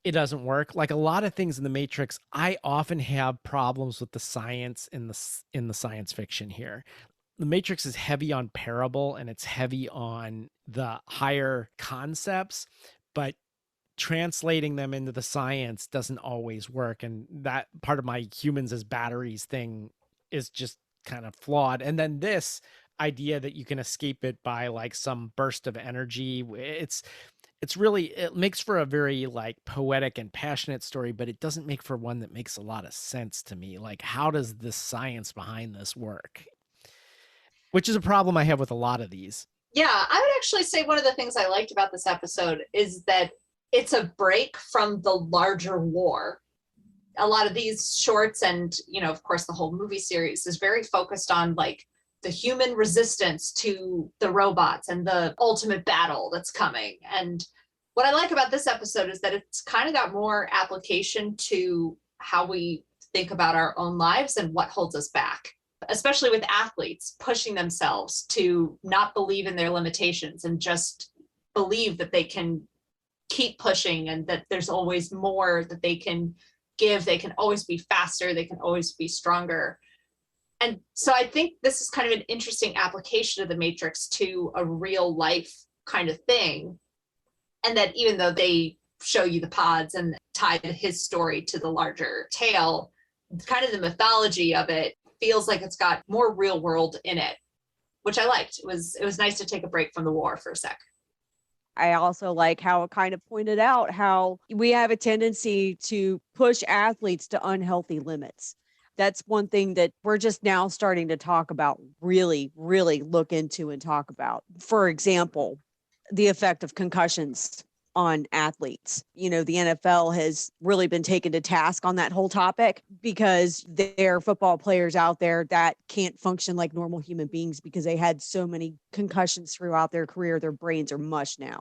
it doesn't work. Like a lot of things in the Matrix, I often have problems with the science in the science fiction here. The Matrix is heavy on parable and it's heavy on the higher concepts, but translating them into the science doesn't always work. And that part of my humans as batteries thing is just kind of flawed. And then this idea that you can escape it by like some burst of energy, it makes for a very like poetic and passionate story, but it doesn't make for one that makes a lot of sense to me. Like, how does the science behind this work? Which is a problem I have with a lot of these. Yeah, I would actually say one of the things I liked about this episode is that it's a break from the larger war. A lot of these shorts and, of course, the whole movie series is very focused on like the human resistance to the robots and the ultimate battle that's coming. And what I like about this episode is that it's kind of got more application to how we think about our own lives and what holds us back, especially with athletes pushing themselves to not believe in their limitations and just believe that they can keep pushing and that there's always more that they can give. They can always be faster. They can always be stronger. And so I think this is kind of an interesting application of the Matrix to a real life kind of thing. And that even though they show you the pods and tie his story to the larger tale, kind of the mythology of it feels like it's got more real world in it, which I liked. It was nice to take a break from the war for a sec. I also like how it kind of pointed out how we have a tendency to push athletes to unhealthy limits. That's one thing that we're just now starting to talk about, really, really look into and talk about. For example, the effect of concussions on athletes. The NFL has really been taken to task on that whole topic because there are football players out there that can't function like normal human beings because they had so many concussions throughout their career. Their brains are mush now.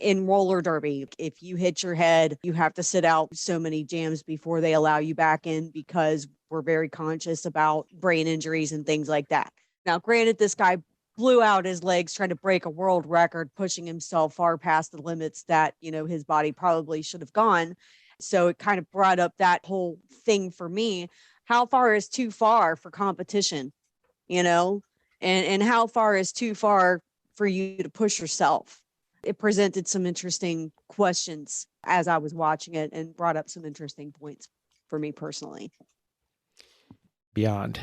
In roller derby, if you hit your head, you have to sit out so many jams before they allow you back in because we're very conscious about brain injuries and things like that. Now, granted, this guy blew out his legs trying to break a world record, pushing himself far past the limits that, his body probably should have gone. So it kind of brought up that whole thing for me. How far is too far for competition, and how far is too far for you to push yourself? It presented some interesting questions as I was watching it and brought up some interesting points for me personally. Beyond.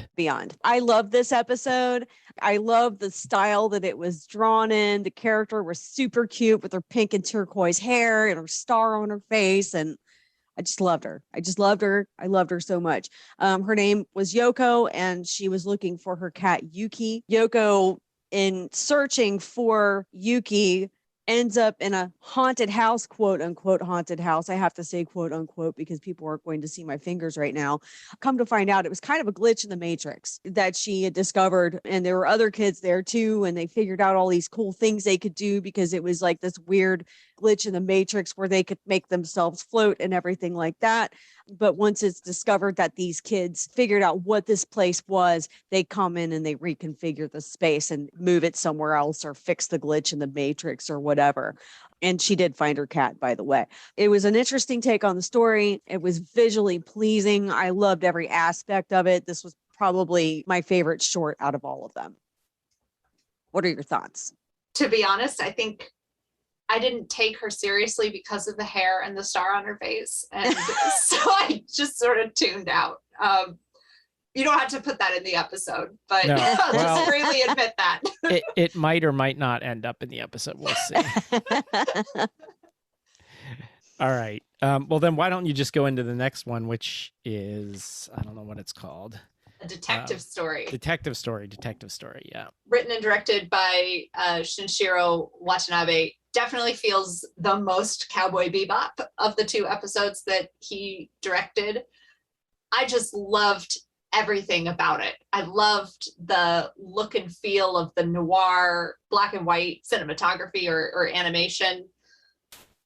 I love this episode. I love the style that it was drawn in. The character was super cute with her pink and turquoise hair and her star on her face. And I just loved her. I loved her so much. Her name was Yoko, and she was looking for her cat, Yuki. Yoko, in searching for Yuki, ends up in a haunted house, quote unquote haunted house. I have to say quote unquote because people aren't going to see my fingers right now. Come to find out, it was kind of a glitch in the Matrix that she had discovered. And there were other kids there too. And they figured out all these cool things they could do because it was like this weird glitch in the Matrix where they could make themselves float and everything like that. But once it's discovered that these kids figured out what this place was, they come in and they reconfigure the space and move it somewhere else or fix the glitch in the Matrix or whatever. And she did find her cat, by the way. It was an interesting take on the story. It was visually pleasing. I loved every aspect of it. This was probably my favorite short out of all of them. What are your thoughts? To be honest, I think I didn't take her seriously because of the hair and the star on her face. And so I just sort of tuned out. You don't have to put that in the episode, but No. I'll Well, just freely admit that. It might or might not end up in the episode. We'll see. All right. Well, then why don't you just go into the next one, which is, I don't know what it's called. A detective story. Detective story. Yeah. Written and directed by Shinichiro Watanabe. Definitely feels the most Cowboy Bebop of the two episodes that he directed. I just loved everything about it. I loved the look and feel of the noir black and white cinematography or animation.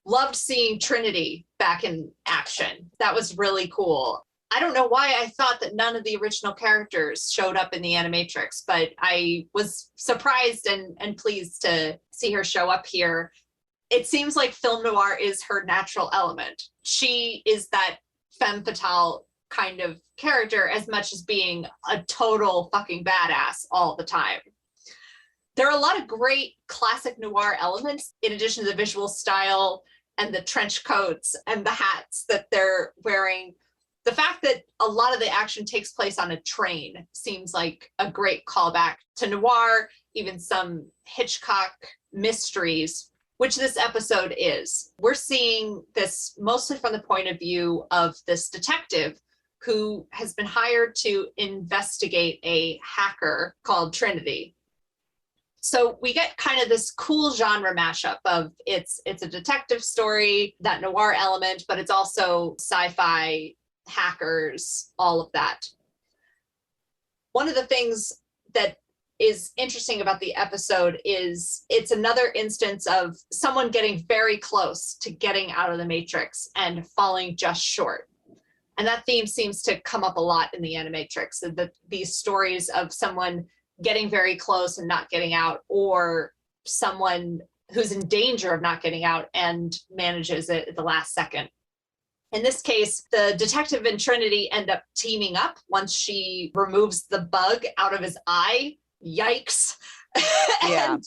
Loved seeing Trinity back in action. That was really cool. I don't know why I thought that none of the original characters showed up in the Animatrix, but I was surprised and pleased to see her show up here. It seems like film noir is her natural element. She is that femme fatale kind of character as much as being a total fucking badass all the time. There are a lot of great classic noir elements in addition to the visual style and the trench coats and the hats that they're wearing. The fact that a lot of the action takes place on a train seems like a great callback to noir, even some Hitchcock mysteries. which this episode is. We're seeing this mostly from the point of view of this detective who has been hired to investigate a hacker called Trinity. So we get kind of this cool genre mashup of it's a detective story, that noir element, but it's also sci-fi, hackers, all of that. One of the things that is interesting about the episode is it's another instance of someone getting very close to getting out of the Matrix and falling just short. And that theme seems to come up a lot in the Animatrix, these stories of someone getting very close and not getting out, or someone who's in danger of not getting out and manages it at the last second. In this case, the detective and Trinity end up teaming up once she removes the bug out of his eye. Yikes. Yeah.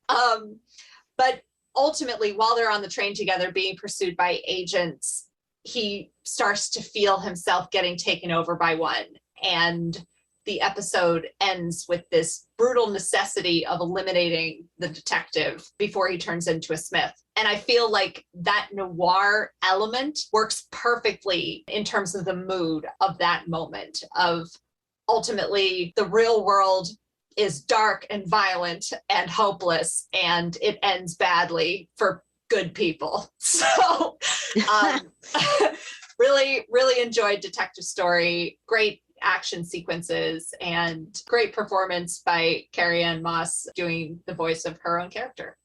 But ultimately, while they're on the train together being pursued by agents, he starts to feel himself getting taken over by one. And the episode ends with this brutal necessity of eliminating the detective before he turns into a Smith. And I feel like that noir element works perfectly in terms of the mood of that moment of ultimately the real world is dark and violent and hopeless, and it ends badly for good people. So really, really enjoyed Detective Story. Great action sequences and great performance by Carrie-Anne Moss doing the voice of her own character.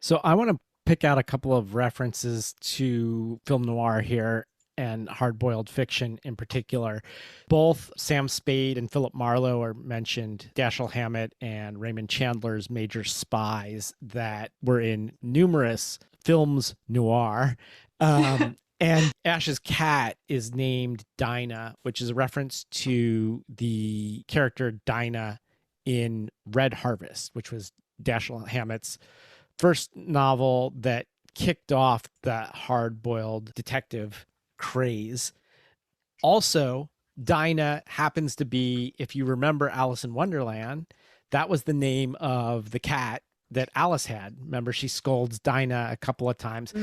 So I want to pick out a couple of references to film noir here and hard-boiled fiction in particular. Both Sam Spade and Philip Marlowe are mentioned, Dashiell Hammett and Raymond Chandler's major spies that were in numerous films noir. And Ash's cat is named Dinah, which is a reference to the character Dinah in Red Harvest, which was Dashiell Hammett's first novel that kicked off the hard-boiled detective craze. Also, Dinah happens to be, if you remember Alice in Wonderland, that was the name of the cat that Alice had. Remember, she scolds Dinah a couple of times.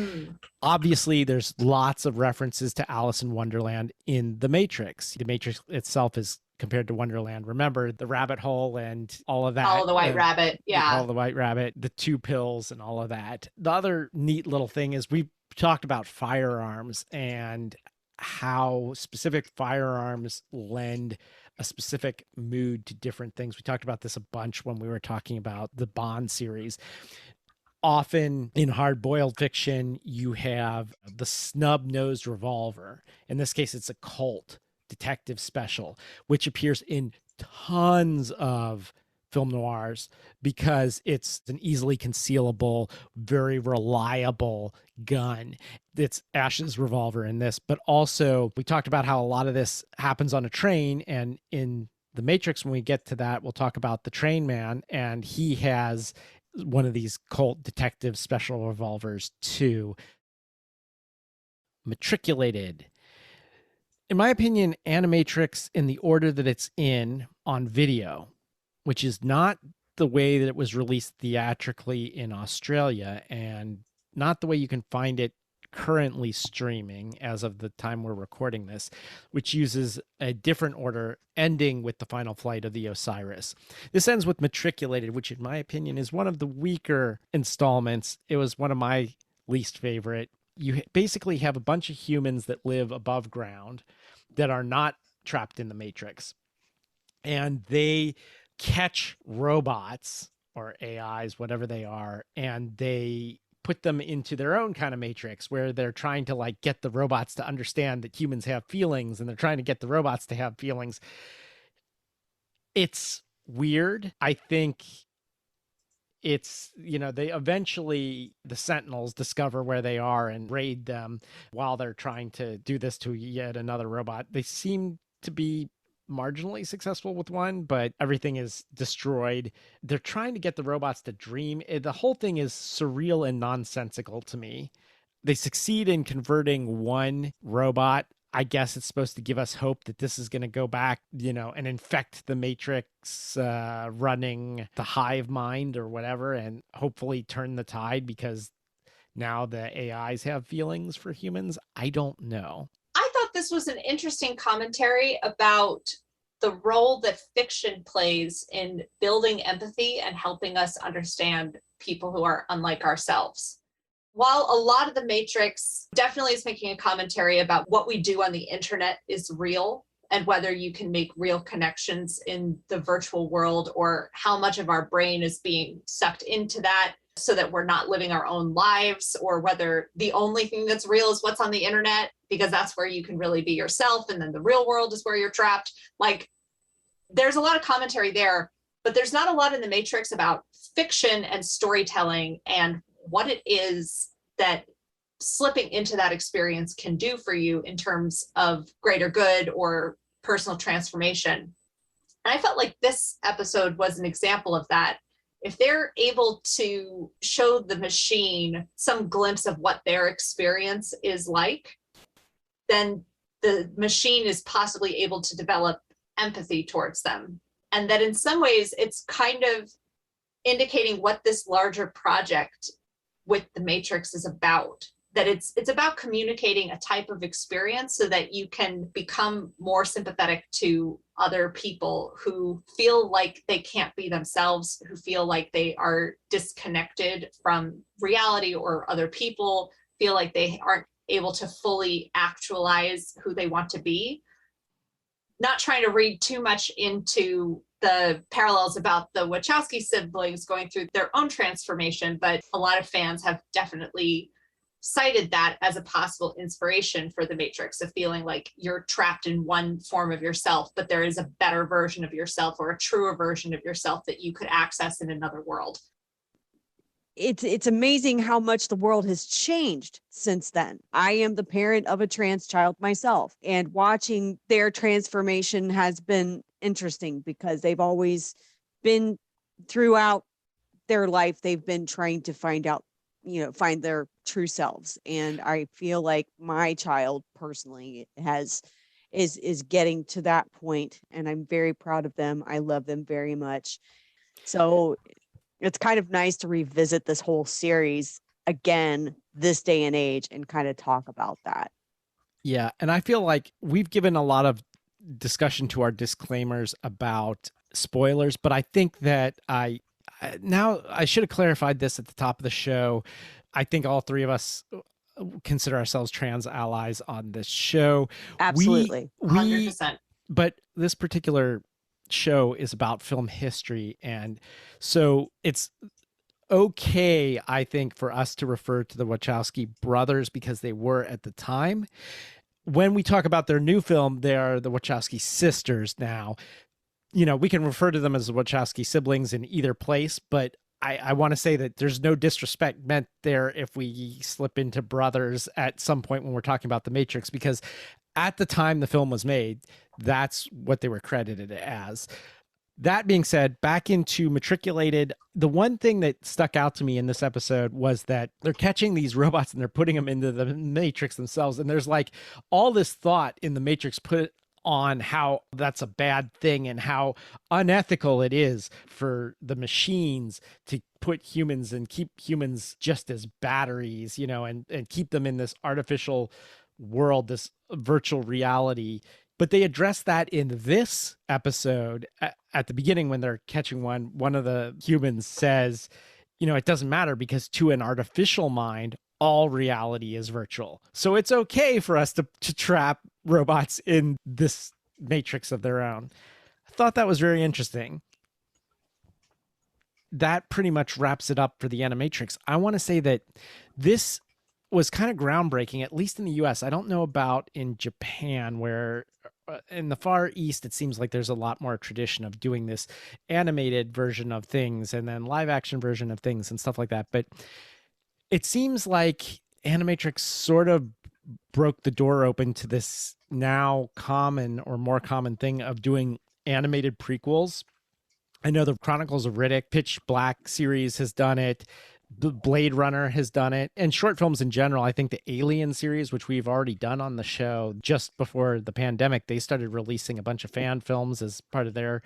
Obviously, there's lots of references to Alice in Wonderland in The Matrix. The Matrix itself is compared to Wonderland. Remember the rabbit hole and all of that. Follow the White Rabbit. Yeah. Follow the White Rabbit, the 2 pills and all of that. The other neat little thing is we talked about firearms and how specific firearms lend a specific mood to different things. We talked about this a bunch when we were talking about the Bond series. Often in hard-boiled fiction, you have the snub-nosed revolver. In this case, it's a Colt detective special, which appears in tons of film noirs because it's an easily concealable, very reliable gun. It's Ash's revolver in this, but also we talked about how a lot of this happens on a train, and in The Matrix, when we get to that, we'll talk about the train man, and he has one of these Colt detective special revolvers too. Matriculated. In my opinion, Animatrix, in the order that it's in on video, which is not the way that it was released theatrically in Australia and not the way you can find it currently streaming as of the time we're recording this, which uses a different order ending with the final flight of the Osiris. This ends with Matriculated, which in my opinion is one of the weaker installments. It was one of my least favorite. You basically have a bunch of humans that live above ground that are not trapped in the Matrix, and they catch robots or AIs, whatever they are, and they put them into their own kind of matrix where they're trying to like get the robots to understand that humans have feelings, and they're trying to get the robots to have feelings. It's weird. I think it's, they eventually, the Sentinels discover where they are and raid them while they're trying to do this to yet another robot. They seem to be marginally successful with one, but everything is destroyed. They're trying to get the robots to dream. The whole thing is surreal and nonsensical to me. They succeed in converting one robot. I guess it's supposed to give us hope that this is going to go back, and infect the Matrix, running the hive mind or whatever, and hopefully turn the tide because now the AIs have feelings for humans. I don't know. I thought this was an interesting commentary about the role that fiction plays in building empathy and helping us understand people who are unlike ourselves. While a lot of the Matrix definitely is making a commentary about what we do on the internet is real and whether you can make real connections in the virtual world or how much of our brain is being sucked into that so that we're not living our own lives, or whether the only thing that's real is what's on the internet because that's where you can really be yourself and then the real world is where you're trapped. Like, there's a lot of commentary there, but there's not a lot in the Matrix about fiction and storytelling and what it is that slipping into that experience can do for you in terms of greater good or personal transformation. And I felt like this episode was an example of that. If they're able to show the machine some glimpse of what their experience is like, then the machine is possibly able to develop empathy towards them. And that in some ways, it's kind of indicating what this larger project with the Matrix is about. That it's about communicating a type of experience so that you can become more sympathetic to other people who feel like they can't be themselves, who feel like they are disconnected from reality or other people, feel like they aren't able to fully actualize who they want to be. Not trying to read too much into the parallels about the Wachowski siblings going through their own transformation, but a lot of fans have definitely cited that as a possible inspiration for the Matrix, of feeling like you're trapped in one form of yourself, but there is a better version of yourself or a truer version of yourself that you could access in another world. It's amazing how much the world has changed since then. I am the parent of a trans child myself, and watching their transformation has been interesting because they've always been, throughout their life, they've been trying to find out, find their true selves. And I feel like my child personally is getting to that point, and I'm very proud of them. I love them very much. So it's kind of nice to revisit this whole series again this day and age and kind of talk about that. Yeah, and I feel like we've given a lot of discussion to our disclaimers about spoilers, but I think that I should have clarified this at the top of the show. I think all three of us consider ourselves trans allies on this show. Absolutely. 100%. But this particular show is about film history, and so it's okay, I think, for us to refer to the Wachowski brothers because they were at the time. When we talk about their new film, they are the Wachowski sisters now. We can refer to them as the Wachowski siblings in either place, but I want to say that there's no disrespect meant there if we slip into brothers at some point when we're talking about The Matrix, because at the time the film was made, that's what they were credited as. That being said, back into Matriculated, the one thing that stuck out to me in this episode was that they're catching these robots and they're putting them into the Matrix themselves. And there's like all this thought in the Matrix put on how that's a bad thing and how unethical it is for the machines to put humans and keep humans just as batteries, and keep them in this artificial world, this virtual reality. But they address that in this episode at the beginning when they're catching one of the humans says, it doesn't matter because to an artificial mind, all reality is virtual. So it's okay for us to trap robots in this matrix of their own. I thought that was very interesting. That pretty much wraps it up for the Animatrix. I want to say that this was kind of groundbreaking, at least in the US. I don't know about in Japan, where in the Far East, it seems like there's a lot more tradition of doing this animated version of things and then live action version of things and stuff like that. But it seems like Animatrix sort of broke the door open to this now common or more common thing of doing animated prequels. I know the Chronicles of Riddick Pitch Black series has done it. The Blade Runner has done it, and short films in general. I think the Alien series, which we've already done on the show just before the pandemic, they started releasing a bunch of fan films as part of their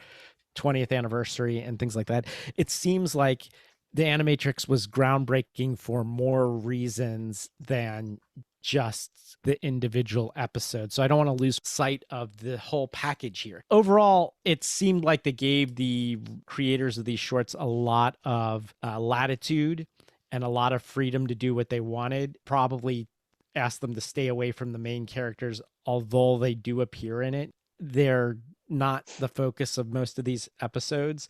20th anniversary and things like that. It seems like the Animatrix was groundbreaking for more reasons than just the individual episode. So I don't want to lose sight of the whole package here. Overall, it seemed like they gave the creators of these shorts a lot of latitude and a lot of freedom to do what they wanted. Probably asked them to stay away from the main characters, although they do appear in it. They're not the focus of most of these episodes.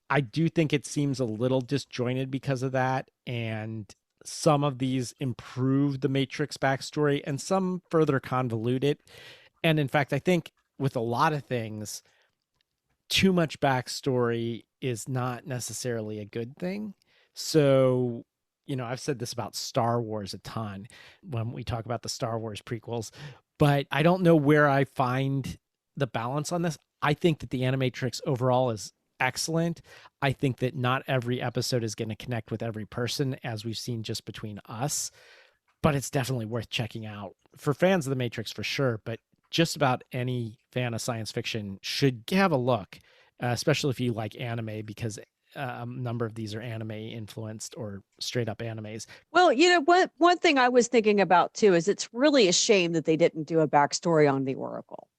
I do think it seems a little disjointed because of that, and some of these improve the Matrix backstory and some further convolute it. And in fact, I think with a lot of things, too much backstory is not necessarily a good thing. So, I've said this about Star Wars a ton when we talk about the Star Wars prequels, but I don't know where I find the balance on this. I think that the Animatrix overall is excellent. I think that not every episode is going to connect with every person, as we've seen just between us, but it's definitely worth checking out for fans of the Matrix for sure. But just about any fan of science fiction should have a look, especially if you like anime, because a number of these are anime influenced or straight up animes. Well, one thing I was thinking about too is it's really a shame that they didn't do a backstory on the Oracle.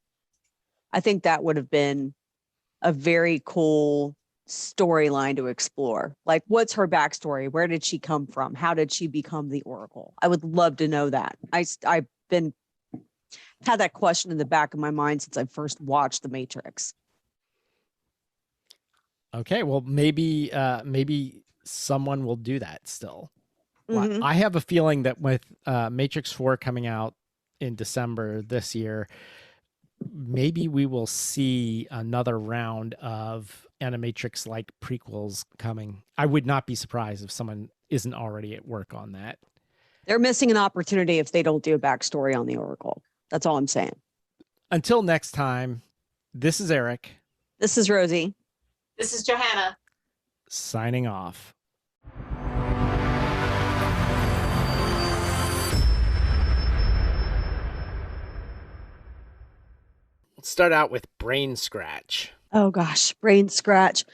I think that would have been a very cool storyline to explore. Like, what's her backstory? Where did she come from? How did she become the Oracle? I would love to know that. I've been had that question in the back of my mind since I first watched The Matrix. Okay, well, maybe someone will do that still. Mm-hmm. I have a feeling that with Matrix 4 coming out in December this year, maybe we will see another round of Animatrix-like prequels coming. I would not be surprised if someone isn't already at work on that. They're missing an opportunity if they don't do a backstory on the Oracle. That's all I'm saying. Until next time, this is Eric. This is Rosie. This is Johanna. Signing off. Let's start out with Brain Scratch. Oh gosh, brain scratch.